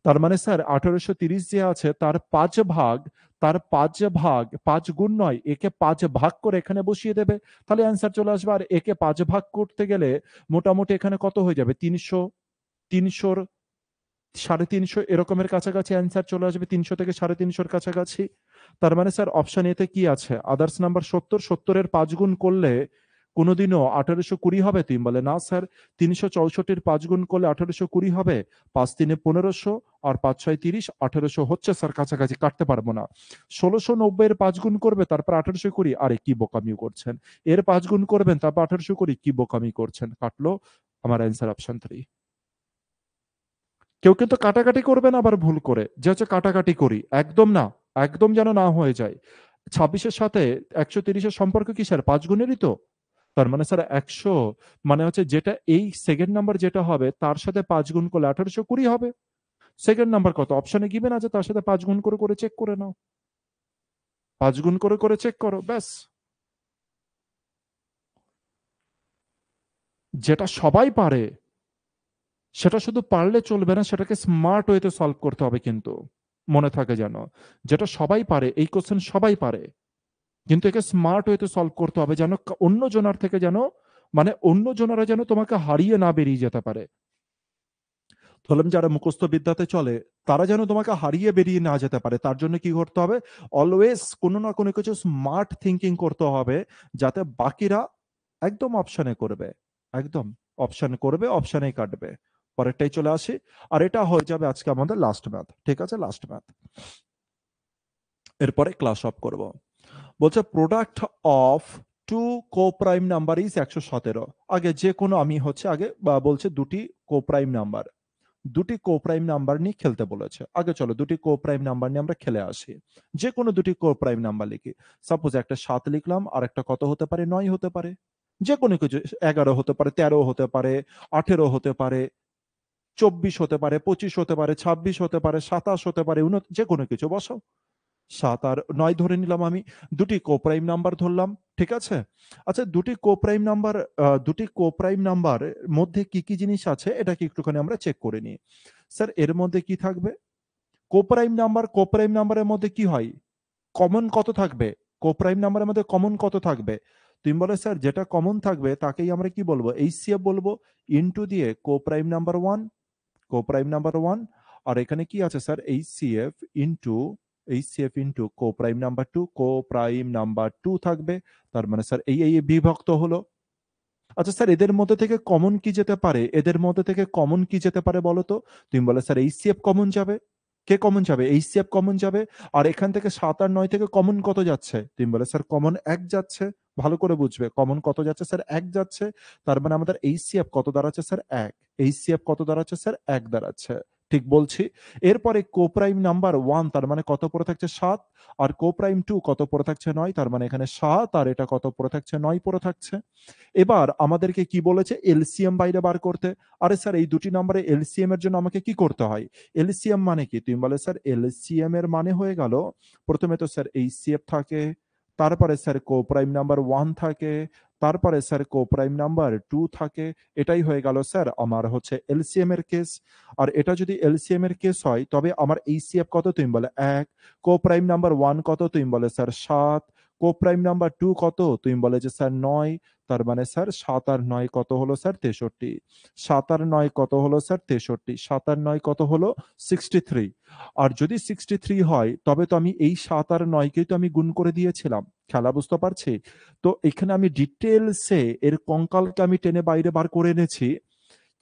তার মানে স্যার ১৮৩০ যে আছে তার ৫ ভাগ, তার ৫ ভাগ ৫ গুণ নয়, একে ৫ ভাগ করে এখানে বসিয়ে দেবে। তাহলে অ্যান্সার চলে আসবে। আর একে ৫ ভাগ করতে গেলে মোটামুটি এখানে কত হয়ে যাবে? ৩০০, ৩০০ ৩৫০ এরকমের কাছাকাছি অ্যান্সার চলে আসবে। ৩০০ থেকে ৩৫০-র কাছাকাছি। তার মানে স্যার অপশন এ তে কি আছে? Others number ৭০। ৭০ এর ৫ গুণ করলে কোনদিনও ১৮২০ হবে? তুমি বলে না স্যার। ৩৬৪ এর ৫ গুণ করলে ১৮২০ হবে। ৫ ৩ ১৫০০ আর ৫ ৬ ৩০, ১৮০০ হচ্ছে স্যার কাছাকাছি, কাটতে পারবো না। ১৬৯০ এর ৫ গুণ করবে তারপর ১৮২০। আরে কি বোকামি করছেন। এর ৫ গুণ করবেন তারপর ১৮২০, কি বোকামি করছেন। কাটলো। আমার অ্যান্সার অপশন ৩। কেউ কিন্তু কাটাকাটি করবে না আবার ভুল করে। যে হচ্ছে কাটাকাটি করি। একদম না। একদম যেন না হয়ে যায়। ২৬ এর সাথে ১৩০ এর সম্পর্ক কি স্যার? ৫ গুণেরই তো? তার মানে স্যার ১০০ মানে হচ্ছে যেটা এই সেকেন্ড নাম্বার যেটা হবে তার সাথে ৫ গুণ করলে ১৮২০ হবে। সেকেন্ড নাম্বার কত? অপশনে গিভেন আছে, তার সাথে ৫ গুণ করে চেক করে নাও। ৫ গুণ করে চেক করো। ব্যাস। যেটা সবাই পারে সেটা শুধু পারলে চলবে না, সেটাকে স্মার্ট ওয়েতে সলভ করতে হবে কিন্তু। মনে থাকে যেন। যেটা সবাই পারে, এই কোশ্চেন সবাই পারে। কিন্তু একে স্মার্ট ওয়েতে সলভ করতে হবে যেন অন্য জনার থেকে যেন মানে অন্য জনারা যেন তোমাকে হারিয়ে না বেরিয়ে যেতে পারে। ধরলাম যারা মুখস্থ বিদ্যাতে চলে তারা যেন তোমাকে হারিয়ে বেরিয়ে না যেতে পারে। তার জন্য কি করতে হবে? অলওয়েজ কোনো না কোনো কিছু স্মার্ট থিঙ্কিং করতে হবে যাতে বাকিরা একদম অপশনে করবে। একদম অপশন করবে, অপশনেই কাটবে। পরেরটাই চলে আসি, আর এটা হয়ে যাবে আজকে আমাদের লাস্ট ম্যাথ। ঠিক আছে, লাস্ট ম্যাথ, এরপরে ক্লাস অফ করব। বলছে product of two coprime number is 117। আগে যে কোনো আমি হচ্ছে আগে বলছে দুটি কোপ্রাইম নাম্বার, দুটি কোপ্রাইম নাম্বার নিয়ে খেলতে বলেছে। আগে চলো দুটি কোপ্রাইম নাম্বার নিয়ে আমরা খেলে আসি। যে কোনো দুটি কোপ্রাইম নাম্বার লিখি। সাপোজ একটা 7 লিখলাম, আর একটা কত হতে পারে, 9 হতে পারে। যে কোনো কিছু, 11 হতে পারে, 13 হতে পারে, 18 হতে পারে, 24 হতে পারে, 25 হতে পারে, 26 হতে পারে, 27 হতে পারে, যে কোনো কিছু বসাও। 7 আর 9 ধরে নিলাম আমি, দুটি কোপ্রাইম নাম্বার ধরলাম। ঠিক আছে, আচ্ছা দুটি কোপ্রাইম নাম্বার মধ্যে কি কি জিনিস আছে এটাকে একটুখানি আমরা চেক করে নিই। স্যার এর মধ্যে কি থাকবে? কোপ্রাইম নাম্বারের মধ্যে কি হয়, কমন কত থাকবে? কোপ্রাইম নাম্বারের মধ্যে কমন কত থাকবে? তুমি বলে স্যার যেটা কমন থাকবে তাকেই আমরা কি বলবো, এইচসিএফ বলবো, ইনটু দিয়ে কোপ্রাইম নাম্বার 1। আর এখানে কি আছে স্যার, এইচসিএফ ইনটু কোপ্রাইম নাম্বার 2 থাকবে। তার মানে স্যার এই বিভক্ত হলো। আচ্ছা স্যার এদের মধ্যে থেকে কমন কি যেতে পারে, এদের মধ্যে থেকে কমন কি যেতে পারে বলো তো? তুমি বলে স্যার এইচসিএফ কমন যাবে। কে কমন যাবে? এইচসিএফ কমন যাবে। আর এখান থেকে 7 আর 9 থেকে কমন কত যাচ্ছে? তুমি বলে স্যার কমন 1 যাচ্ছে। ভালো করে বুঝবে, কমন কত যাচ্ছে স্যার, 1 যাচ্ছে। তার মানে আমাদের এইচসিএফ কত দাঁড়াচ্ছে স্যার, 1। এইচসিএফ কত দাঁড়াচ্ছে স্যার, 1 দাঁড়াচ্ছে। ঠিক বলছি? এরপরে কোপ্রাইম নাম্বার 1 তার মানে কত পড়ে থাকছে, 7। আর কোপ্রাইম 2 কত পড়ে থাকছে, 9। তার মানে এখানে 7 আর এটা কত পড়ে থাকছে, 9 পড়ে থাকছে। এবার আমাদেরকে কি বলেছে, এলসিএম বাইরে বার করতে। আরে স্যার এই দুটি নম্বরে এলসিএম এর জন্য আমাকে কি করতে হয়? এলসিএম মানে কি? তুমি বলে স্যার এলসিএম এর মানে হয়ে গেল, প্রথমে তো স্যার এইচসিএফ থাকে, তারপরে স্যার কোপ্রাইম নাম্বার 1 থাকে, তারপরে স্যার কোপ্রাইম নাম্বার 2 থাকে। এটাই হয়ে গেল স্যার আমার হচ্ছে এলসিএম এর কেস। আর এটা যদি এলসিএম এর কেস হয় তবে আমার এইচসিএফ কত? তুমি বলে 1। কোপ্রাইম নাম্বার 1 কত? তুমি বলে স্যার 7। কোপ্রাইম নাম্বার 2 কত? তুমি বলে যে স্যার 9। তার মানে স্যার 7 আর 9 কত হলো স্যার, 63। 7 আর 9 কত হলো স্যার, 63। 7 আর 9 কত হলো, 63। আর যদি 63 হয় তবে তো আমি এই 7 আর 9 কেই তো আমি গুণ করে দিয়েছিলাম। খেলা বুঝতে পারছি? তো এখানে আমি ডিটেলসে এর কঙ্কালকে আমি টেনে বাইরে বার করে এনেছি।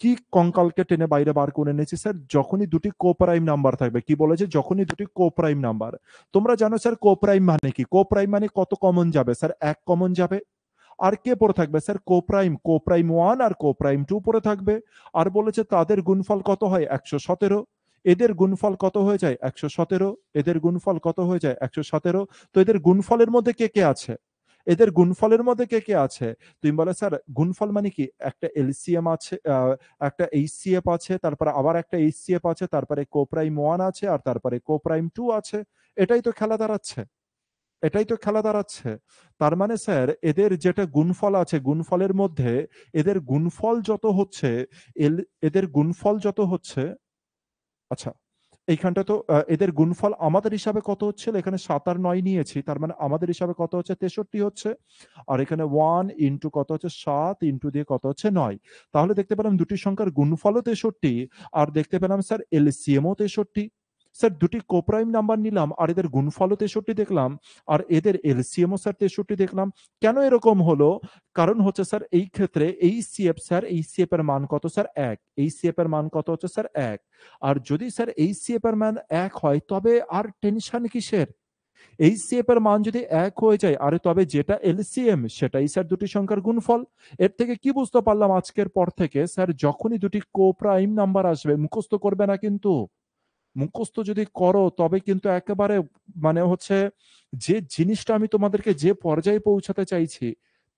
কি কঙ্কালকে টেনে বাইরে বার করে এনেছি স্যার, যখনই দুটি কোপ্রাইম নাম্বার থাকবে। কি বলেছে? যখনই দুটি কোপ্রাইম নাম্বার। তোমরা জানো স্যার কোপ্রাইম মানে কি? কোপ্রাইম মানে কত কমন যাবে স্যার, 1 কমন যাবে। আর কে পড়ে থাকবে স্যার, কোপ্রাইম 1 আর কোপ্রাইম 2 পড়ে থাকবে। আর বলেছে তাদের গুণফল কত হয়, 117। এদের গুণফল কত হয়ে যায়, 117। এদের গুণফল কত হয়ে যায়, 117। তো এদের গুণফলের মধ্যে কে কে আছে? এদের গুণফলের মধ্যে কে কে আছে? তুমি বলে স্যার গুণফল মানে কি, একটা এলসিএম আছে, একটা এইচসিএফ আছে, তারপরে আবার একটা এইচসিএফ আছে, তারপরে কোপ্রাইম 1 আছে, আর তারপরে কোপ্রাইম 2 আছে। এটাই তো খেলা দাঁড়াচ্ছে। এটাই তো খেলা দাঁড়াচ্ছে। তার মানে স্যার এদের যেটা গুণফল আছে, গুণফলের মধ্যে এদের গুণফল যত হচ্ছে, এদের গুণফল যত হচ্ছে, আচ্ছা এইখানটা তো এদের গুণফল আমাদের হিসাবে কত হচ্ছিল, এখানে 7 আর 9 নিয়েছি, তার মানে আমাদের হিসাবে কত হচ্ছে, 63 হচ্ছে। আর এখানে 1 ইন্টু কত হচ্ছে, 7 ইন্টু দিয়ে কত হচ্ছে, 9। তাহলে দেখতে পেলাম দুটি সংখ্যার গুণফলও 63, আর দেখতে পেলাম স্যার এলসিএমও 63। স্যার দুটি কোপ্রাইম নাম্বার নিলাম আর এদের গুণফলও 63 দেখলাম, আর এদের এলসিএমও স্যার 63 দেখলাম। কেন এরকম হলো? কারণ হচ্ছে স্যার এই ক্ষেত্রে এইচসিএফ এর মান কত স্যার, 1। এইচসিএফ এর মান কত হচ্ছে স্যার, 1। আর যদি স্যার এইচসিএফ এর মান 1 হয় তবে আর টেনশন কিসের? এইচসিএফ এর মান যদি 1 হয়ে যায়, আরে তবে যেটা এলসিএম সেটাই স্যার দুটি সংখ্যার গুণফল। এর থেকে কি বুঝতে পারলাম আজকের পর থেকে, স্যার যখনই দুটি কোপ্রাইম নাম্বার আসবে মুখস্থ করবে না কিন্তু। মুখস্থ যদি করো তবে কিন্তু একেবারে মানে হচ্ছে যে জিনিসটা আমি তোমাদেরকে যে পর্যায়ে পৌঁছাতে চাইছি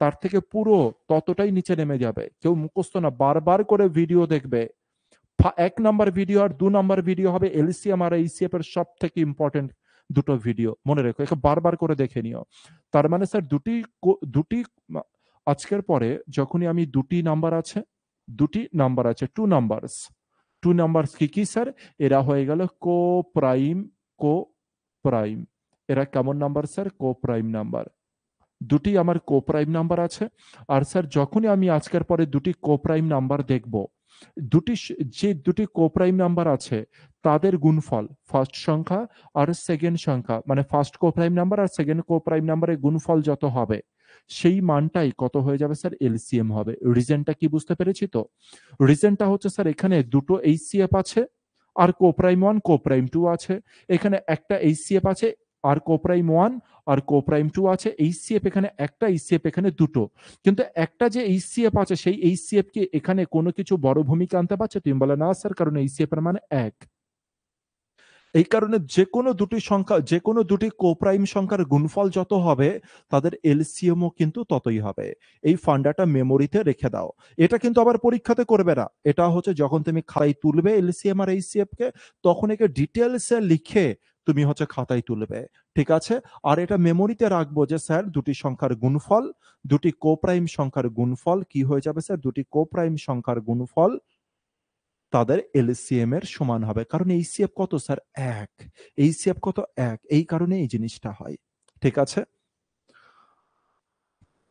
তার থেকে পুরো ততটাই নিচে নেমে যাবে। কেউ মুখস্থ না, বারবার করে ভিডিও দেখবে। 1 নাম্বার ভিডিও আর 2 নাম্বার ভিডিও হবে এলসিএম আর এইচসিএফ এর সব থেকে ইম্পর্টেন্ট দুটো ভিডিও, মনে রেখো, একে বারবার করে দেখে নিও। তার মানে স্যার দুটি আজকের পরে যখনই আমি দুটি নাম্বার আছে, টু নাম্বারস কি কি স্যার? এরা হয়ে গেল কো প্রাইম। এরা কেমন নাম্বার স্যার? কো প্রাইম নাম্বার। দুটি আমার কোপ্রাইম নাম্বার আছে। আর স্যার যখনই আমি আজকের পরে দুটি কোপ্রাইম নাম্বার দেখব, যে দুটি কোপ্রাইম নাম্বার আছে তাদের গুণফল ফার্স্ট সংখ্যা আর সেকেন্ড সংখ্যা মানে ফার্স্ট কোপ্রাইম নাম্বার আর সেকেন্ড কোপ্রাইম নাম্বারের গুণফল যত হবে সেই মানটাই কত হয়ে যাবে স্যার এলসিএম হবে। রিজনটা কি বুঝতে পেরেছি তো? রিজনটা হচ্ছে স্যার এখানে দুটো এইচসিএফ আছে আর কোপ্রাইম 1 কোপ্রাইম 2 আছে, এখানে একটা এইচসিএফ আছে আর কোপ্রাইম 1 আর কোপ্রাইম 2 আছে, এইচসিএফ এখানে একটা এইচসিএফ এখানে দুটো, কিন্তু একটা যে এইচসিএফ আছে সেই এইচসিএফ কি এখানে কোনো কিছু বড় ভূমিকা আনতে পারছে? তুমি বলে না স্যার, কারণ এইচসিএফ এর মানে 1। এই কারণে যেকোনো দুটি সংখ্যা যেকোনো দুটি কোপ্রাইম সংখ্যার গুণফল যত হবে তাদের এলসিএমও কিন্তু ততই হবে। এই ফান্ডাটা মেমোরিতে রেখে দাও। এটা কিন্তু আবার পরীক্ষাতে করবে না, এটা হচ্ছে যখন তুমি খাতায় তুলবে এলসিএম আর এইচসিএফ কে তখন একে ডিটেলসে লিখে তুমি হচ্ছে খাতায় তুলবে, ঠিক আছে? আর এটা মেমোরিতে রাখবো যে স্যার দুটি সংখ্যার গুণফল, দুটি কোপ্রাইম সংখ্যার গুণফল কি হয়ে যাবে স্যার, দুটি কোপ্রাইম সংখ্যার গুণফল তাদের এলসিএম এর সমান হবে, কারণ এইচসিএফ কত স্যার 1, এইচসিএফ কত 1, এই কারণে এই জিনিসটা হয়, ঠিক আছে?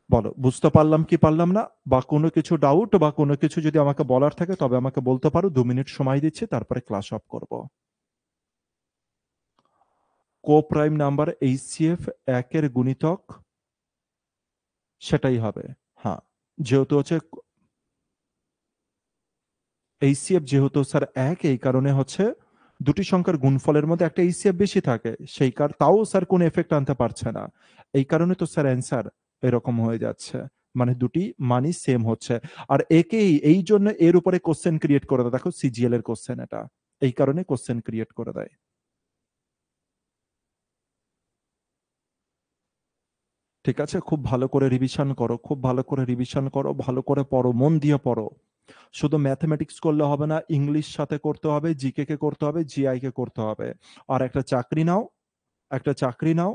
বলো বুঝতে পারলাম কি পারলাম না, বা কোনো কিছু ডাউট বা কোনো কিছু যদি আমাকে বলার থাকে তবে আমাকে বলতে পারো, 2 মিনিট সময় দিচ্ছি তারপরে ক্লাস অফ করব। কোপ্রাইম নাম্বার এইচসিএফ 1 এর গুণিতক সেটাই হবে। হ্যাঁ, যেহেতু হচ্ছে এইচসিএফ যেহেতু স্যার 1 এই কারণে হচ্ছে দুটি সংখ্যার গুণফলের মধ্যে একটা এইচসিএফ বেশি থাকে, সেই তাও স্যার কোনো এফেক্ট আনতে পারছে না, এই কারণে তো স্যার অ্যান্সার এরকম হয়ে যাচ্ছে, মানে দুটি মানই সেম হচ্ছে। আর একেই এই জন্য এর উপরে কোশ্চেন ক্রিয়েট করে দেয়, দেখো সিজিএল এর কোশ্চেন এটা, এই কারণে কোশ্চেন ক্রিয়েট করে দেয়। ঠিক আছে, খুব ভালো করে রিভিশন করো, খুব ভালো করে রিভিশন করো, ভালো করে পড়ো, মন দিয়ে পড়ো। শুধু ম্যাথমেটিক্স করলে হবে না, ইংলিশ সাথে করতে হবে, জিকে কে করতে হবে, জিআই কে করতে হবে। আর একটা চাকরি নাও, একটা চাকরি নাও,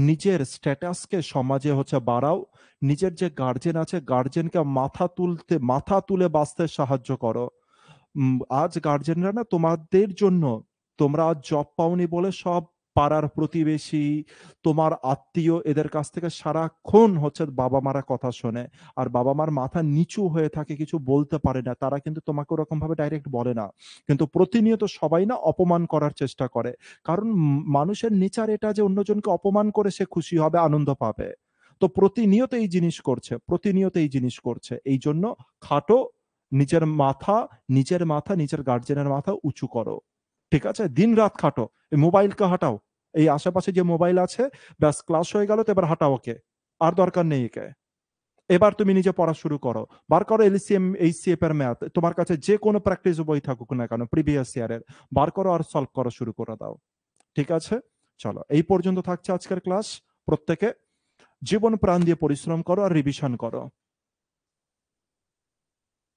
নিজের স্ট্যাটাসকে সমাজে হচ্ছে বাড়াও, নিজের যে গার্জেন আছে গার্জেনকে মাথা তুলে বাঁচতে সাহায্য করো। আজ গার্জেনরা না তোমাদের জন্য, তোমরা আজ জব পাওনি বলে সব পাড়ার প্রতিবেশী, তোমার আত্মীয় এদের কাছ থেকে সারাক্ষণ হচ্ছে বাবা মারা কথা শোনে, আর বাবা মার মাথা নিচু হয়ে থাকে, কিছু বলতে পারে না, তারা কিন্তু তোমাকে ওরকম ভাবে ডাইরেক্ট বলে না, কিন্তু প্রতিনিয়ত সবাই না অপমান করার চেষ্টা করে, কারণ মানুষের নেচার এটা যে অন্যজনকে অপমান করে সে খুশি হবে, আনন্দ পাবে। তো প্রতিনিয়ত এই জিনিস করছে, প্রতিনিয়ত এই জিনিস করছে, এই জন্য খাটো, নিজের মাথা, নিজের মাথা নিজের গার্জেনের মাথা উঁচু করো, ঠিক আছে? দিন রাত খাটো, এই মোবাইলকে হাঁটাও, এই আশেপাশে যে মোবাইল আছে, ব্যাস ক্লাস হয়ে গেল তো এবার হাঁটাও ওকে, আর দরকার নেই একে। এবার তুমি নিজে পড়া শুরু করো, বার করো এলসিএম এইচসিএফ এর ম্যাথ, তোমার কাছে যে কোনো প্র্যাকটিস বই থাকুক না কেন প্রিভিয়াস ইয়ারের, বার করো আর সলভ করা শুরু করে দাও, ঠিক আছে? চলো এই পর্যন্ত থাকছে আজকের ক্লাস। প্রত্যেকে জীবন প্রাণ দিয়ে পরিশ্রম করো আর রিভিশন করো।